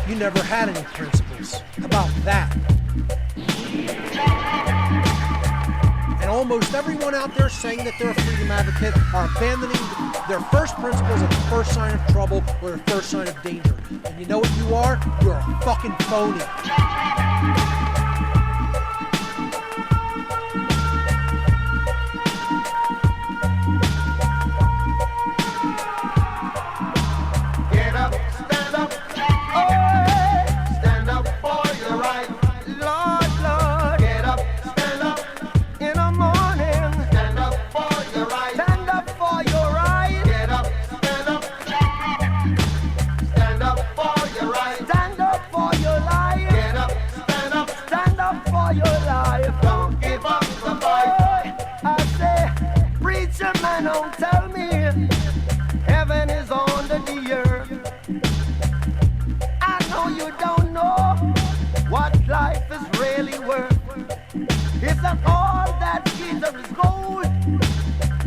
You never had any principles. How about that? And almost everyone out there saying that they're a freedom advocate are abandoning their first principles at the first sign of trouble or the first sign of danger. And you know what you are? You're a fucking phony. Stand up and all that glitter is gold.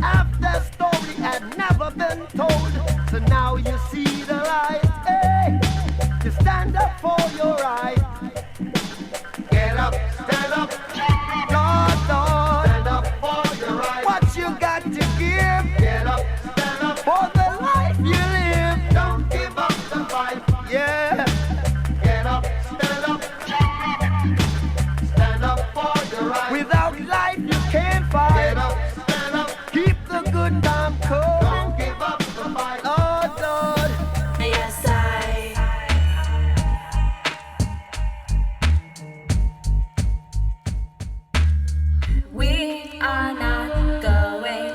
After story had never been told, so now you see the light. Hey, you stand up for your right. Get up, stand up, Lord, Lord. Stand up for your right. What you got to give? Get up, stand up for the life you live. Don't give up the fight. Yeah. Get up, stand up. Stand up for your right. Without life you can't fight. Get up, stand up. Keep the good time cold. Don't give up the fight. Lord, Lord. Yes, we are not going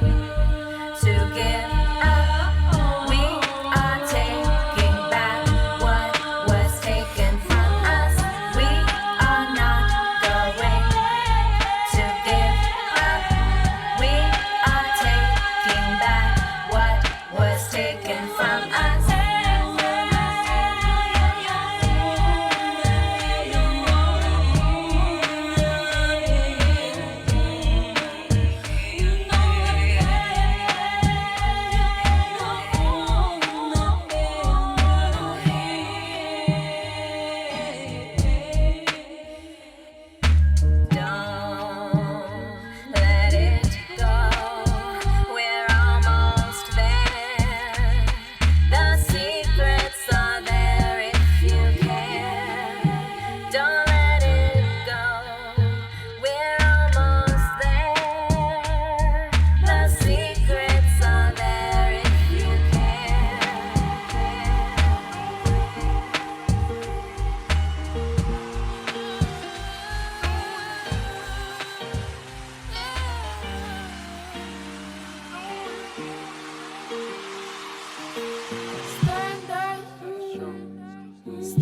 to give up. We are taking back what was taken from us. We are not going to give up. We are taking back what was taken from us. Let it go. We're almost there. The secrets are there if you care. Don't let it go. We're almost there. The secrets are there if you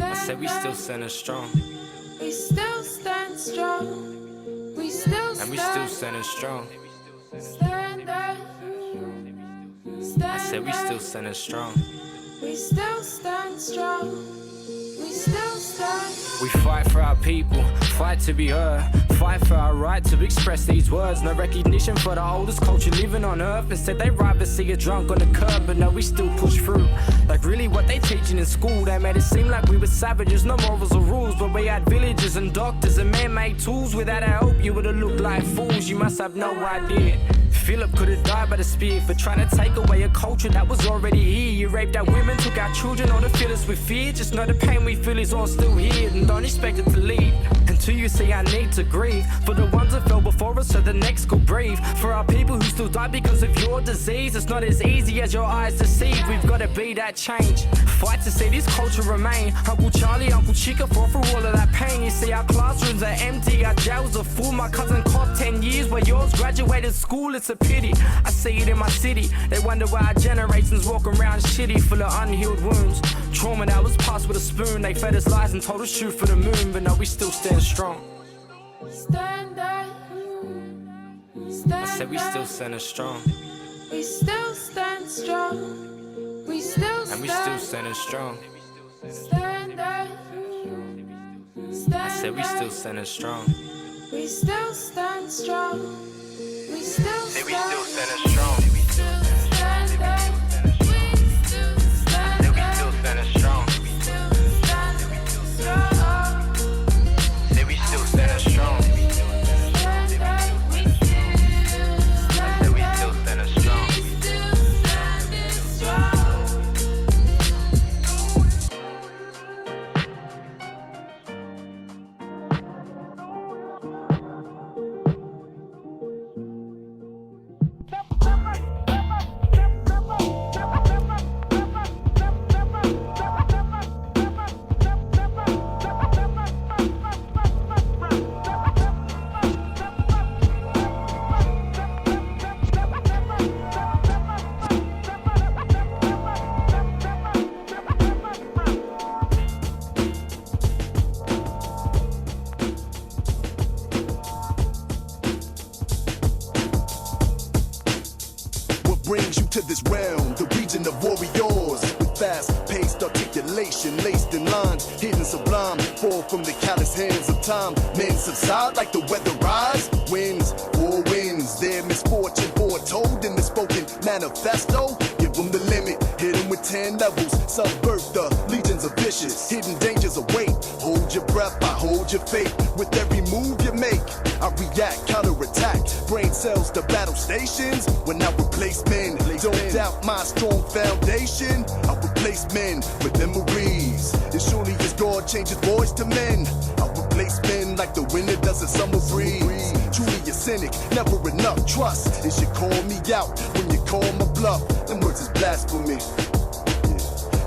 I said we still standing strong. We still stand strong. We still And we still standing strong. stand up. I said we still standing strong. We still stand strong. We still stand. We fight for our people, fight to be heard, fight for our right to express these words. No recognition for the oldest culture living on earth. Instead they rather see a drunk on the curb, but no, we still push through. Like really what they teaching in school, they made it seem like we were savages, no morals or rules. But we had villages and doctors and man-made tools. Without our help you would've looked like fools. You must have no idea. Philip could have died by the spear for trying to take away a culture that was already here. You raped our women, took our children, all to fill us with fear. Just know the pain we feel is all still here, and don't expect it to leave until you see our need to grieve for the ones that fell before us so the next could breathe. For our people who still die because of your disease, it's not as easy as your eyes deceive. We've got to be that change, fight to see this culture remain. Uncle Charlie, Uncle Chica fought through all of that pain. You see our classrooms are empty, our jails are full. My cousin cost 10 years where yours graduated school. It's a pity, I see it in my city. They wonder why our generations walk around shitty, full of unhealed wounds. Trauma that was passed with a spoon. They fed us lies and told us shoot for the moon, but no, we still stand strong. Stand up. I said we still standing strong. We still stand strong. We still stand. And we still standing strong. Stand up. I said we still standing strong. We still stand strong. We still Say stand. we still standing strong. Stand up. We still stand. Say we still standing strong. Say we still standing strong. Say we still standing strong. Brings you to this realm, the region of warriors. fast-paced articulation, laced in lines, hidden sublime, fall from the callous hands of time. Men subside like the weather rise. Winds, war winds, their misfortune foretold in the spoken manifesto. Give them the limit, hit them with 10 levels, subvert the legions of vicious. Hidden dangers await. Hold your breath, I hold your faith. With every move you make, I react, counterattack. Brain cells to battle stations. When I replace men, don't doubt my strong foundation. I replace men with memories. As surely as God changes boys to men, I replace men like the winter does a summer breeze. Truly a cynic, never enough trust. It should call me out when you call my bluff. Them words is blasphemy.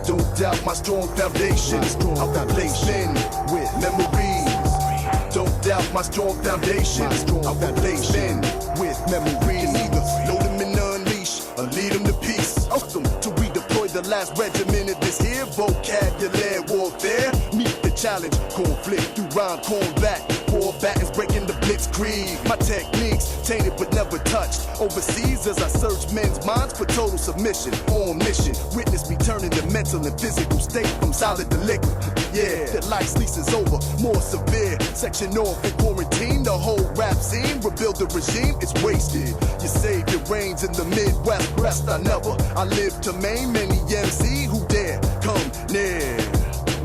Don't doubt my strong foundation. I replace men with memories. Don't doubt my strong foundation. I replace men with memories. Either load them and unleash or lead them to peace. Welcome to redeploy the last regiment of this here vocabulary warfare. Meet the challenge, conflict through rhyme combat. Four battens breaking the blitzkrieg. My techniques tainted but never touched. Overseas as I search men's minds for total submission. On mission, witness me turning the mental and physical state from solid to liquid. Yeah, the life lease is over, more severe. Section off in quarantine, the whole rap scene. Rebuild the regime, it's wasted. Your savior reigns in the Midwest. Rest I never. I live to maim many MC who dare come near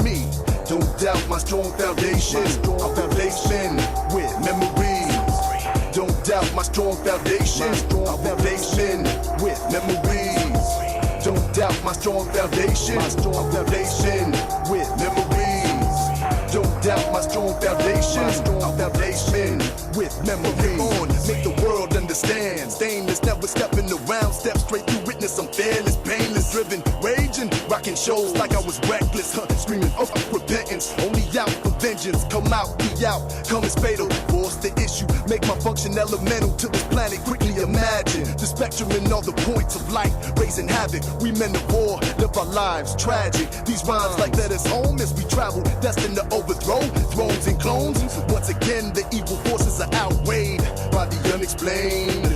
me. Don't doubt my strong foundation. I replace men with memories. Don't doubt my strong foundation. I replace men with memories. Don't doubt my strong foundation. I replace men with memories. Don't doubt my strong foundation. I replace men with memories. On, make the world understand. Stainless, never stepping around. Step straight through, witness I'm fearless, painless, driven, raging, rocking shows like I was reckless, screaming of repentance, only out for vengeance. Come out, be out, come is fatal. Force the issue, make my function elemental to this planet. Quickly imagine the spectrum and all the points of light, raising havoc. We men of war, live our lives tragic. These rhymes like let us home as we travel, destined to overthrow thrones and clones. Once again, the evil forces are outweighed by the unexplained.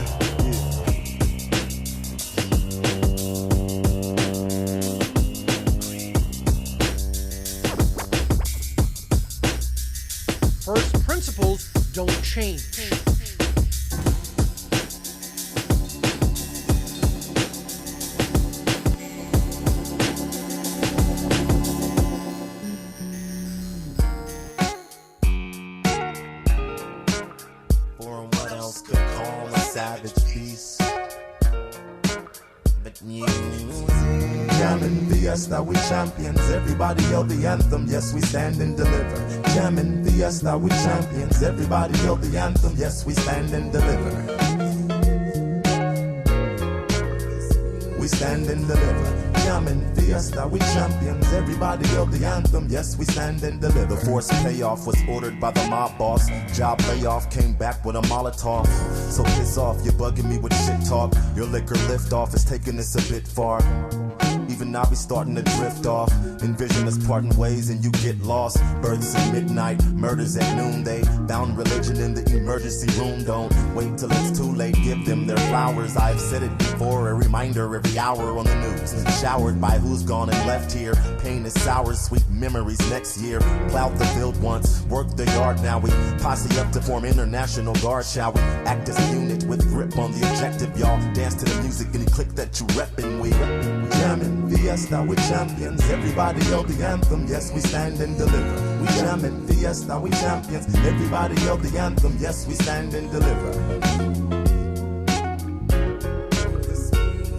First principles don't change. Savage beast, but jamming fiesta, we champions. Everybody yell the anthem, yes we stand and deliver. Jamming fiesta, we champions. Everybody yell the anthem, yes we stand and deliver. We stand and deliver. Jamming fiesta, we champions. Everybody yell the anthem, yes we stand and deliver. The forced payoff was ordered by the mob boss. Job layoff came back with a Molotov. So piss off, you're bugging me with shit talk. Your liquor lift off is taking this a bit far. Even now we starting to drift off. Envision us parting ways and you get lost. Births at midnight, murders at noonday. Bound religion in the emergency room. Don't wait till it's too late, give them their flowers. I've said it before, a reminder every hour on the news. Showered by who's gone and left here. Pain is sour, sweet memories next year. Plowed the field once, worked the yard. Now we posse up to form international guard. Shall we act as a unit with grip on the objective? Y'all dance to the music and click that you reppin'. We jamming fiesta, we champions. Everybody yell the anthem, yes we stand and deliver. We jamming fiesta, we champions. Everybody yell the anthem, yes we stand and deliver.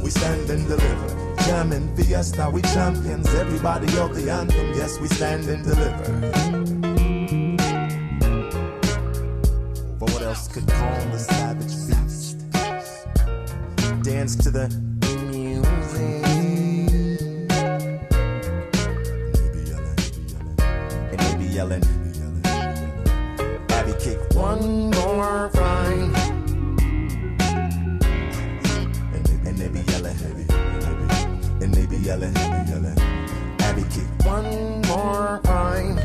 We stand and deliver. Jamming fiesta, we champions. Everybody yell the anthem, yes we stand and deliver. But what else could calm the savage beast? Dance to the music. And they be yelling. Abby kick one more fine. And they be yelling. And they be yelling. Abby kick one more fine.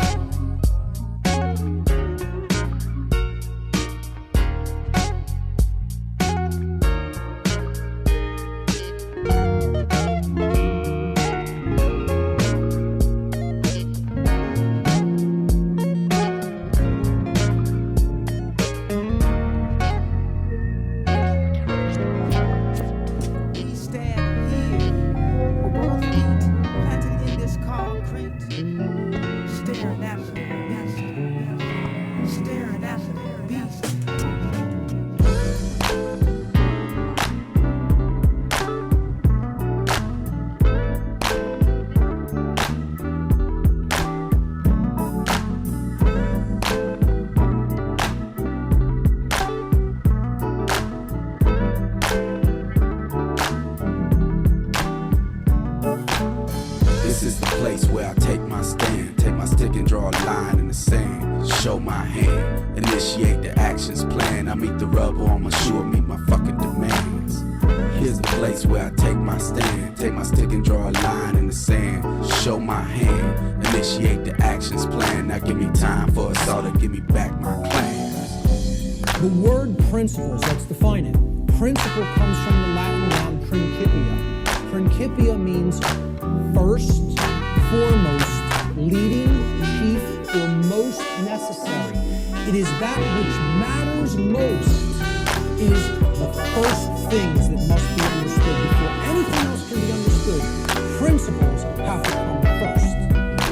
This is the place where I take my stand, take my stick and draw a line in the sand. Show my hand, initiate the actions plan. I meet the rubber on my shoe, meet my fucking demands. Here's the place where I take my stand, take my stick and draw a line in the sand. Show my hand, initiate the actions plan. Now give me time for us all to give me back my claims. The word principles, let's define it. Principle comes from the Latin noun principia. Principia means first, foremost, leading, chief, or most necessary. It is that which matters most. It is the first things that must be understood. Before anything else can be understood, principles have to come first.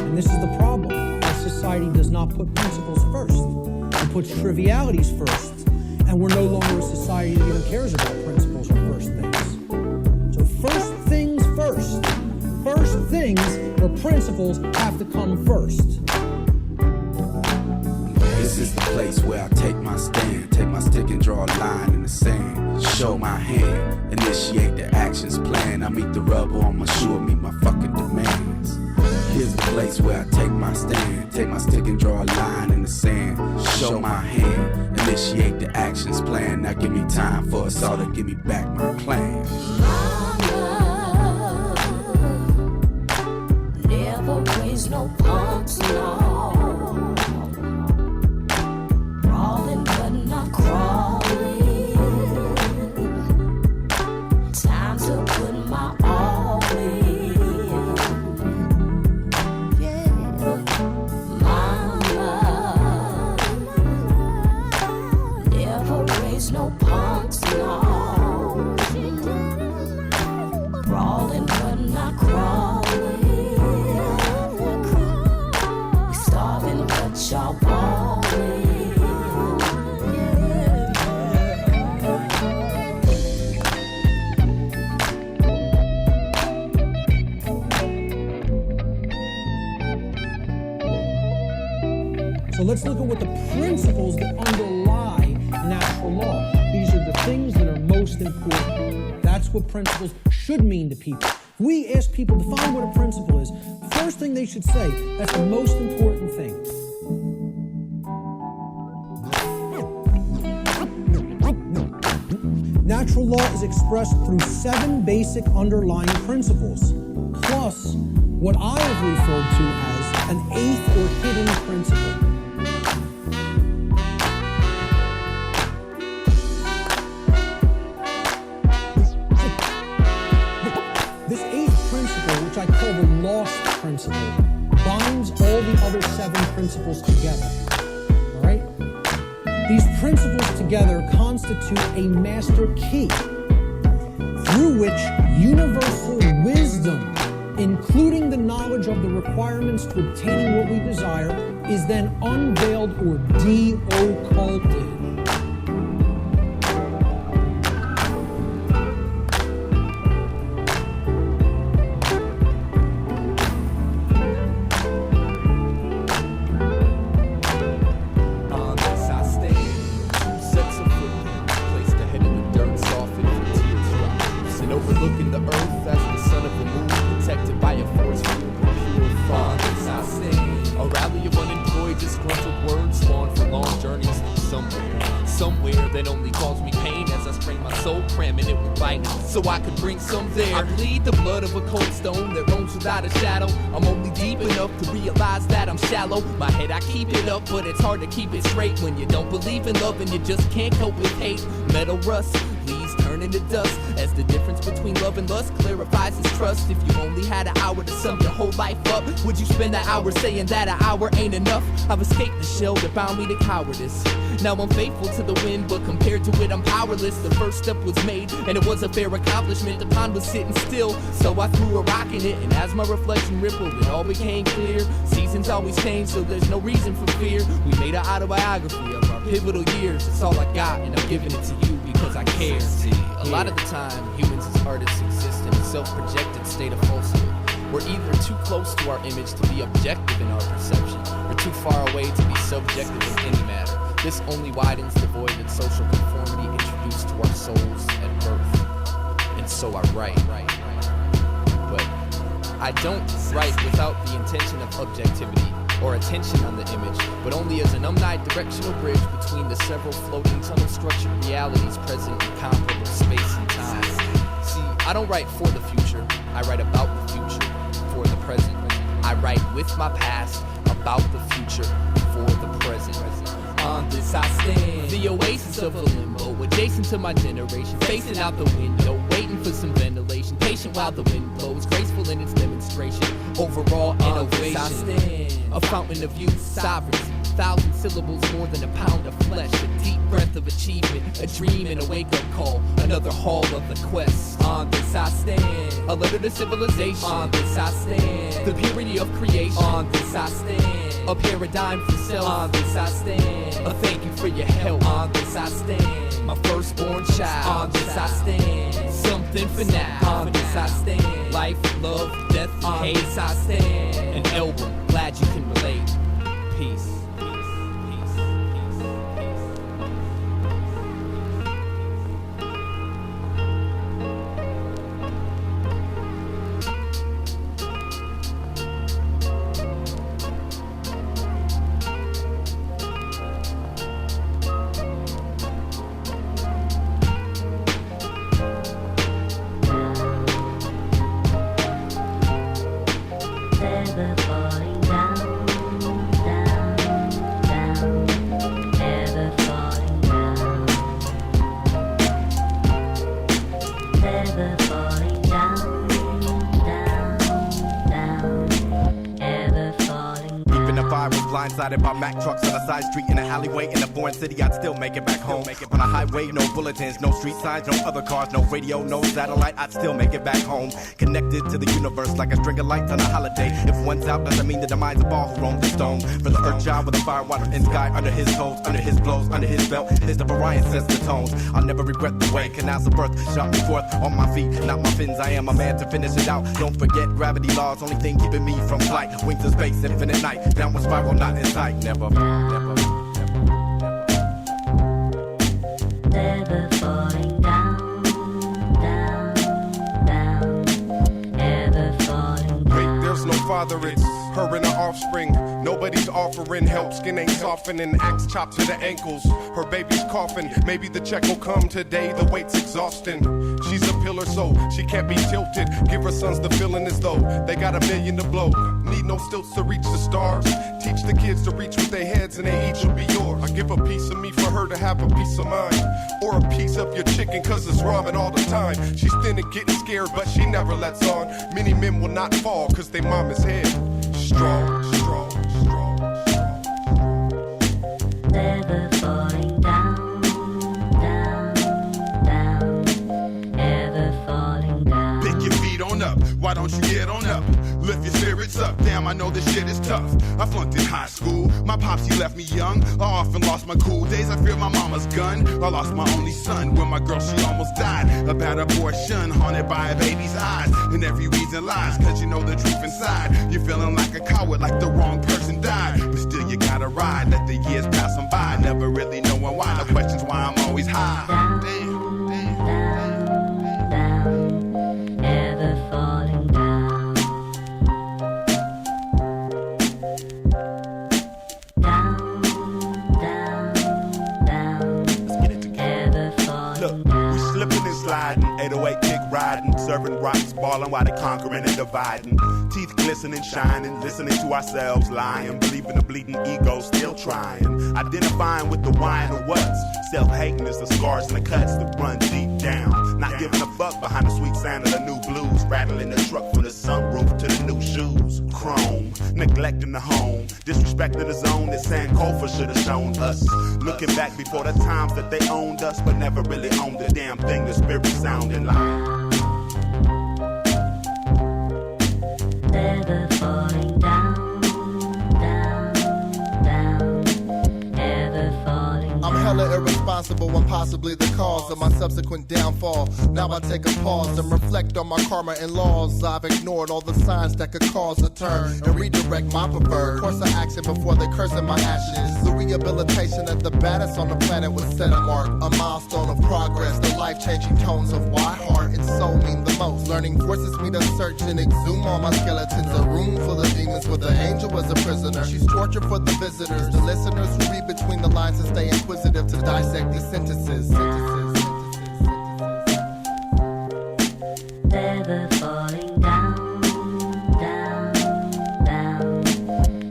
And this is the problem. Our society does not put principles first. It puts trivialities first. And we're no longer a society that even cares about principles or first things. So first things first. First things or principles have to come first. This is the place where I take my stand, take my stick and draw a line in the sand. Show my hand, initiate the actions plan. I meet the rubber on my shoe, meet my fucking demands. Here's the place where I take my stand, take my stick and draw a line in the sand. Show my hand, initiate the actions plan. Now give me time for us all to give me back my plans. Never raise no punks, no. Crawling but not crawling. Time to put my all in. Yeah, mama. Never raise no punks, no. Crawling but not crawling. Y'all balling. So let's look at what the principles that underlie natural law. These are the things that are most important. That's what principles should mean to people. If we ask people to define what a principle is, the first thing they should say, that's the most important thing. Natural law is expressed through 7 basic underlying principles, plus what I have referred to as an 8th or hidden principle. This 8th principle, which I call the lost principle, binds all the other 7 principles together. All right? These principles together constitute a master key through which universal wisdom, including the knowledge of the requirements to obtaining what we desire, is then unveiled or de-occulted. So I could bring some there. I bleed the blood of a cold stone that roams without a shadow. I'm only deep enough to realize that I'm shallow. My head, I keep it up, but it's hard to keep it straight when you don't believe in love and you just can't cope with hate. Metal rust, please turn into dust, as the difference between love and lust clarifies its trust. If you only had an hour to sum your whole life up, would you spend that hour saying that an hour ain't enough? I've escaped the shell that bound me to cowardice. Now I'm faithful to the wind, but compared to it I'm powerless. The first step was made, and it was a fair accomplishment. The pond was sitting still, so I threw a rock in it, and as my reflection rippled, it all became clear. Seasons always change, so there's no reason for fear. We made an autobiography of our pivotal years. It's all I got, and I'm giving it to you because I care. See, a lot of the time, humans as artists exist in a self-projected state of falsehood. We're either too close to our image to be objective in our perception, or too far away to be subjective in any matter. This only widens the void that social conformity introduced to our souls at birth. And so I write. But I don't write without the intention of objectivity or attention on the image, but only as an omnidirectional bridge between the several floating tunnel-structured realities present in comparable space and time. See, I don't write for the future, I write about the future, for the present. I write with my past, about the future, for the present. On this I stand, the oasis of a limbo, adjacent to my generation, facing out the window, waiting for some ventilation, patient while the wind blows, graceful in its demonstration, overall innovation. I stand, a fountain of youth, sovereignty, 1,000 syllables more than a pound of flesh, a deep breath of achievement, a dream and a wake-up call, another hall of the quest. On this I stand, a letter to civilization. On this I stand, the purity of creation. On this I stand, a paradigm for self. On this I stand, a thank you for your help. On this I stand, my firstborn child. On this I stand, something for now. On this I stand, life, love, death, and hate. On this I stand, an album, glad you can relate. Peace. Blindsided by Mack trucks on a side street in an alleyway in a foreign city, I'd still make it back home. On a highway, no bulletins, no street signs, no other cars, no radio, no satellite, I'd still make it back home. Connected to the universe like a string of lights on a holiday. If one's out, doesn't mean the demise of all who roam the stone. For the earth child with a fire, water, and sky under his toes, under his blows, under his belt, is the Orion sets the tones. I'll never regret the way canals of birth shot me forth on my feet, not my fins. I am a man to finish it out. Don't forget gravity laws, only thing keeping me from flight. Wings of space, infinite night, downward spiral, not in sight. Never falling down, ever falling down. Wait, there's no father, it's her and her offspring. Nobody's offering help, skin ain't softening, axe chopped to the ankles. Her baby's coughing, maybe the check will come today, the weight's exhausting. She's a pillar, so she can't be tilted. Give her sons the feeling as though they got $1 million to blow. Need no stilts to reach the stars. Teach the kids to reach with their heads and they each will be yours. I give a piece of me for her to have a peace of mind. Or a piece of your chicken cause it's ramen all the time. She's thin and getting scared but she never lets on. Many men will not fall cause they mama's head. Strong, strong, strong, strong. Never falling down, ever falling down. Pick your feet on up, why don't you get on up? Lift your spirits up, damn I know this shit is tough. I flunked in high school, my pops he left me young. I often lost my cool days, I feared my mama's gun. I lost my only son when my girl she almost died. A bad abortion, haunted by a baby's eyes. And every reason lies, cause you know the truth inside. You're feeling like a coward, like the wrong person died. But still you gotta ride, let the years pass on by. Never really knowing why, no questions why I'm always high. Damn. Ever falling down. Look, we slipping and sliding, 808 kick riding, serving rocks, balling while they conquering and dividing. Teeth glistening, shining, listening to ourselves lying, believing the bleeding ego, still trying. Identifying with the why and the what's. Self-hating is the scars and the cuts that run deep down. Not giving a fuck behind the sweet sound of the new blues. Rattling the truck from the sunroof to the new shoes. Chrome, neglecting the home. Disrespecting the zone that Sankofa should have shown us. Looking back before the times that they owned us, but never really owned the damn thing the spirit sounded like. Never falling down, ever falling down. I'm hella irresponsible struggle and possibly the cause of my subsequent downfall. Now I take a pause and reflect on my karma and laws. I've ignored all the signs that could cause a turn and redirect my preferred course of action before they curse in my ashes. The rehabilitation of the baddest on the planet was set a mark, a milestone of progress. The life-changing tones of why heart and soul mean the most. Learning forces me to search and exhume all my skeletons. A room full of demons where the angel was a prisoner. She's torture for the visitors, the listeners who read between the lines and stay inquisitive to dissect these sentences. Ever falling down, down, down,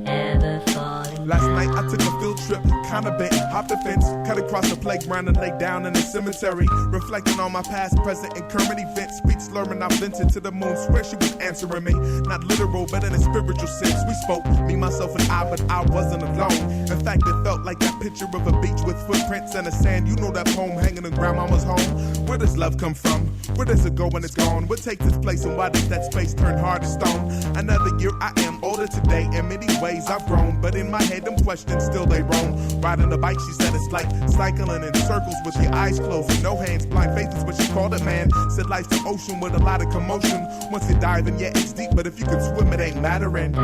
ever falling Last night I took a field trip, kinda bent, hopped the fence, cut across the playground and laid down in the cemetery. Reflecting on my past, present, and current events. Speech slurring, I vented to the moon, swear she was answering me. Not literal, but in a spiritual sense. We spoke, me, myself, and I, but I wasn't alone. In fact, it felt like that picture of a beach with footprints and the sand. You know that poem hanging in grandmama's home. Where does love come from? Where does it go when it's gone? What takes its place and why does that space turn hard to stone? Another year I am older today. In many ways I've grown, but in my head them questions still they roam. Riding a bike, she said it's like cycling in circles with your eyes closed and no hands. Blind faith is what she called it, man. Said life's an ocean with a lot of commotion. Once you dive in, yeah, it's deep, but if you can swim, it ain't mattering.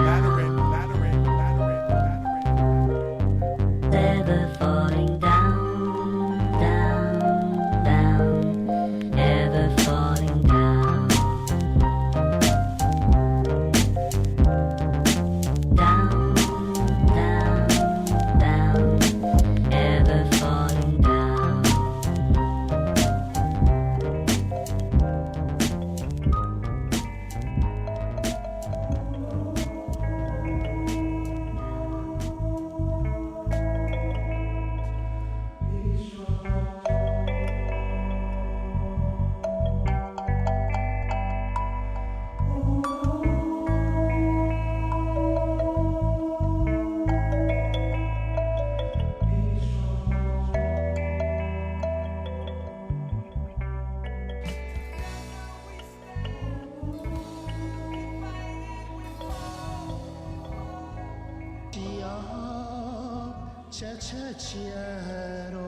ever falling down, down, down, ever falling down, down, down, down, ever falling down. Chechero,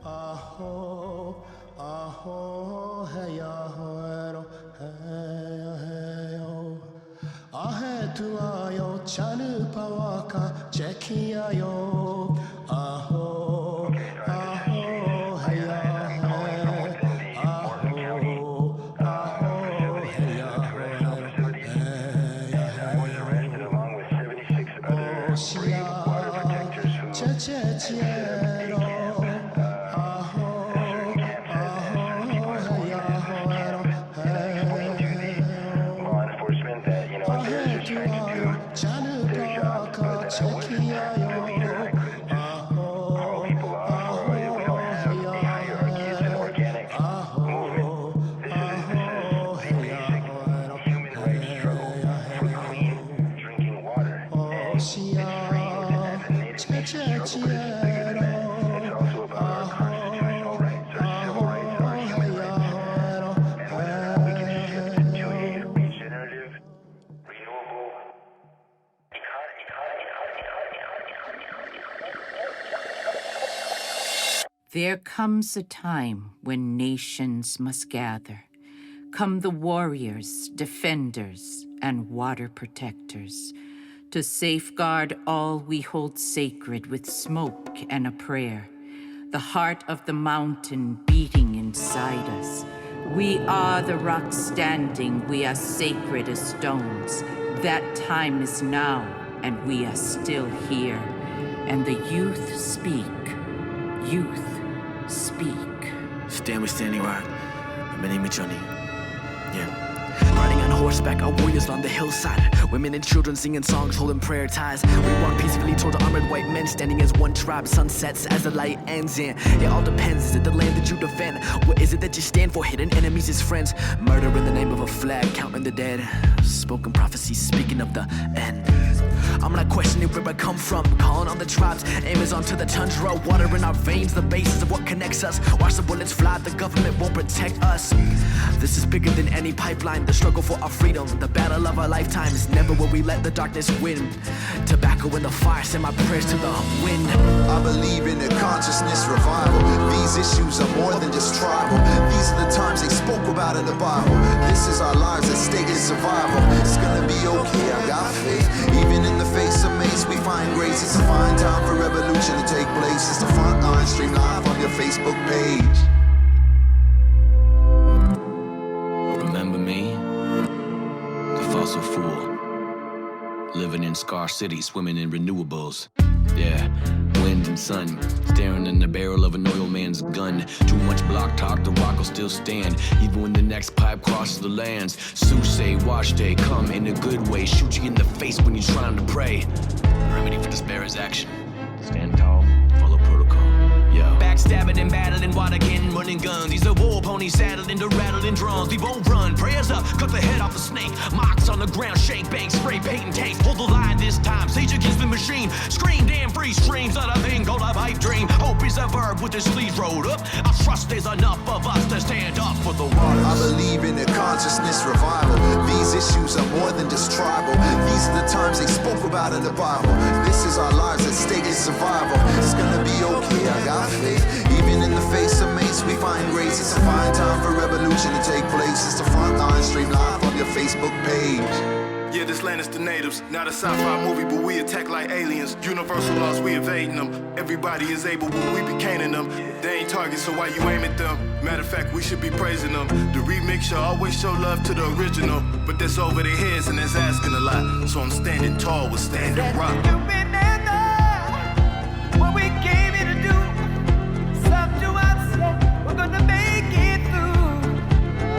aho, aho, heyahero, heyo, ahetuayo, chanupawaka, chekiayo, aho, aho, heyahero, aho, aho, heyahero, Oshia. Chechero, aho, aho, heyahero, law enforcement that, you know, they're just trying to do chanupawaka, chekiayo, aho, people are, we don't have any hierarchy, it's an organic movement. This is the basic human rights struggle for clean drinking water. There comes a time when nations must gather. Come the warriors, defenders, and water protectors, to safeguard all we hold sacred with smoke and a prayer. The heart of the mountain beating inside us. We are the rocks standing, we are sacred as stones. That time is now, and we are still here. And the youth speak. Youth speak. Stand with Standing Rock. My name is Johnny. Yeah. Riding on horseback, our warriors on the hillside. Women and children singing songs, holding prayer ties. We walk peacefully toward the armored white men, standing as one tribe. Sunsets as the light ends in. It all depends, is it the land that you defend? What is it that you stand for? Hidden enemies as friends. Murder in the name of a flag, counting the dead. Spoken prophecy, speaking of the end. I'm not questioning where I come from. Calling on the tribes, Amazon to the tundra. Water in our veins, the basis of what connects us. Watch the bullets fly, the government won't protect us. This is bigger than any pipeline. The struggle for our freedom, the battle of our lifetime is never where we let the darkness win. Tobacco in the fire, send my prayers to the wind. I believe in a consciousness revival. These issues are more than just tribal. These are the times they spoke about in the Bible. This is our lives at stake in survival. It's gonna be okay, I got faith. Even in the face of mace, we find grace. It's a fine time for revolution to take place. It's the front line, stream live on your Facebook page. Remember me? The fossil fool. Living in scar cities, swimming in renewables. Yeah, wind and sun, staring in the barrel of an oil man's gun. Too much block talk, the rock will still stand, even when the next pipe crosses the lands. Sue say, wash day, come in a good way, shoot you in the face when you're trying to pray. The remedy for despair is action. Stand tall, follow protocol. Yo. Backstabbing and battling, water getting running guns. These are war ponies saddled into rattling drums. We won't run, prayers up, cut the head off the snake. Mocks on the ground, shake, bang, spray, paint and tape. Pull the line this time, sage against the machine. Scream, damn free streams of a thing called a pipe dream. Hope is a verb with the sleeves rolled up. I trust there's enough of us to stand up for the waters. I believe in a consciousness revival. These issues are more than just tribal. These are the times they spoke about in the Bible. This is our lives at stake in survival. It's gonna be okay, I got faith. Even in the face of mace, we find grace. It's a fine time for revolution to take place. It's the front line, stream live on your Facebook page. Yeah, this land is the natives, not a sci-fi movie, but we attack like aliens. Universal laws, we evading them. Everybody is able, but we be caning them. They ain't targets, so why you aim at them? Matter of fact, we should be praising them. The remix should always show love to the original, but that's over their heads and that's asking a lot. So I'm standing tall with Standing Rock. What we came here to do, some to us, we're gonna make it through.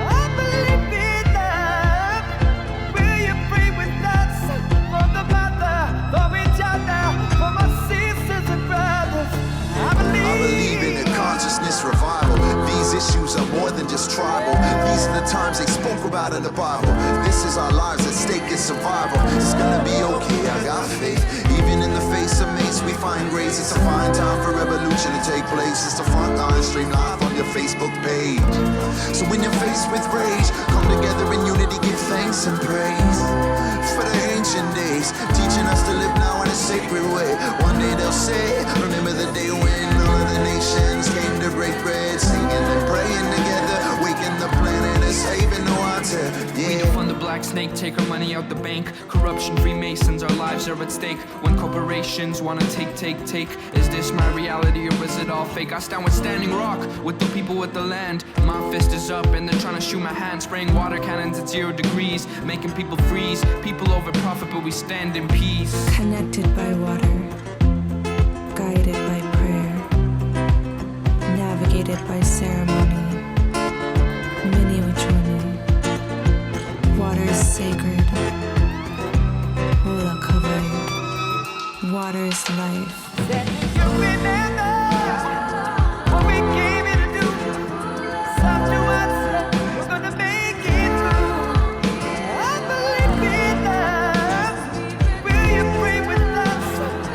I believe in love. Will you pray with us for the mother, for each other, for my sisters and brothers? I believe in a consciousness revival. These issues are more than just tribal. These are the times they spoke about in the Bible. This is our lives at stake in survival. It's gonna be okay, I got faith. Even in the face of mace, we find grace. It's a fine time for revolution to take place. It's the front line, stream live on your Facebook page. So when you're faced with rage, come together in unity, give thanks and praise for the ancient days, teaching us to live now in a sacred way. One day they'll say, remember the day when all of the nations came to break bread, singing and praying together, waking the planet and saving the water. We defund the black snake, take our money out the bank. Corruption, Freemasons, our lives are at stake. When corporations wanna take. Is this my reality or is it all fake? I stand with Standing Rock, with the people, with the land. My fist is up and they're trying to shoot my hand. Spraying water cannons at 0 degrees, making people freeze. People over profit, but we stand in peace. Connected by water, guided by prayer, navigated by ceremony. Mini Uchoni. Water is sacred. Hula covering. Water is life. you remember what we came here to do. Some to us, we're gonna make it through. I believe in love. Will you pray with us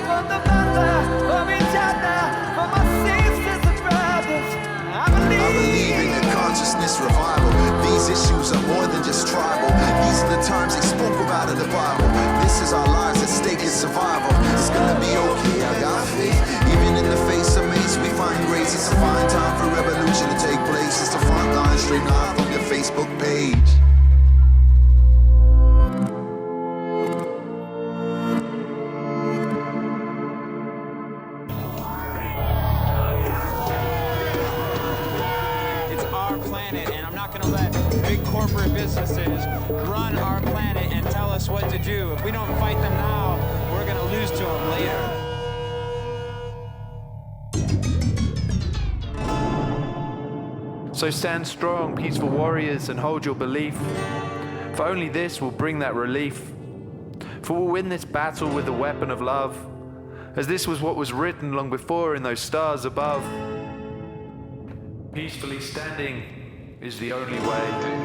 for the mother, for each other, for my sisters and brothers? I believe in a consciousness revival. These issues are more than just tribal. These are the times they spoke about in the Bible. This is our lives at stake in survival. It's gonna be okay, I got faith. Even in the face of mace, we find grace. It's a fine time for revolution to take place. It's the front line, stream live on your Facebook page. It's our planet, and I'm not gonna let big corporate businesses run our planet and tell us what to do. If we don't fight them now, we're gonna lose to them later. So stand strong, peaceful warriors, and hold your belief. For only this will bring that relief. For we'll win this battle with the weapon of love, as this was what was written long before in those stars above. Peacefully standing is the only way.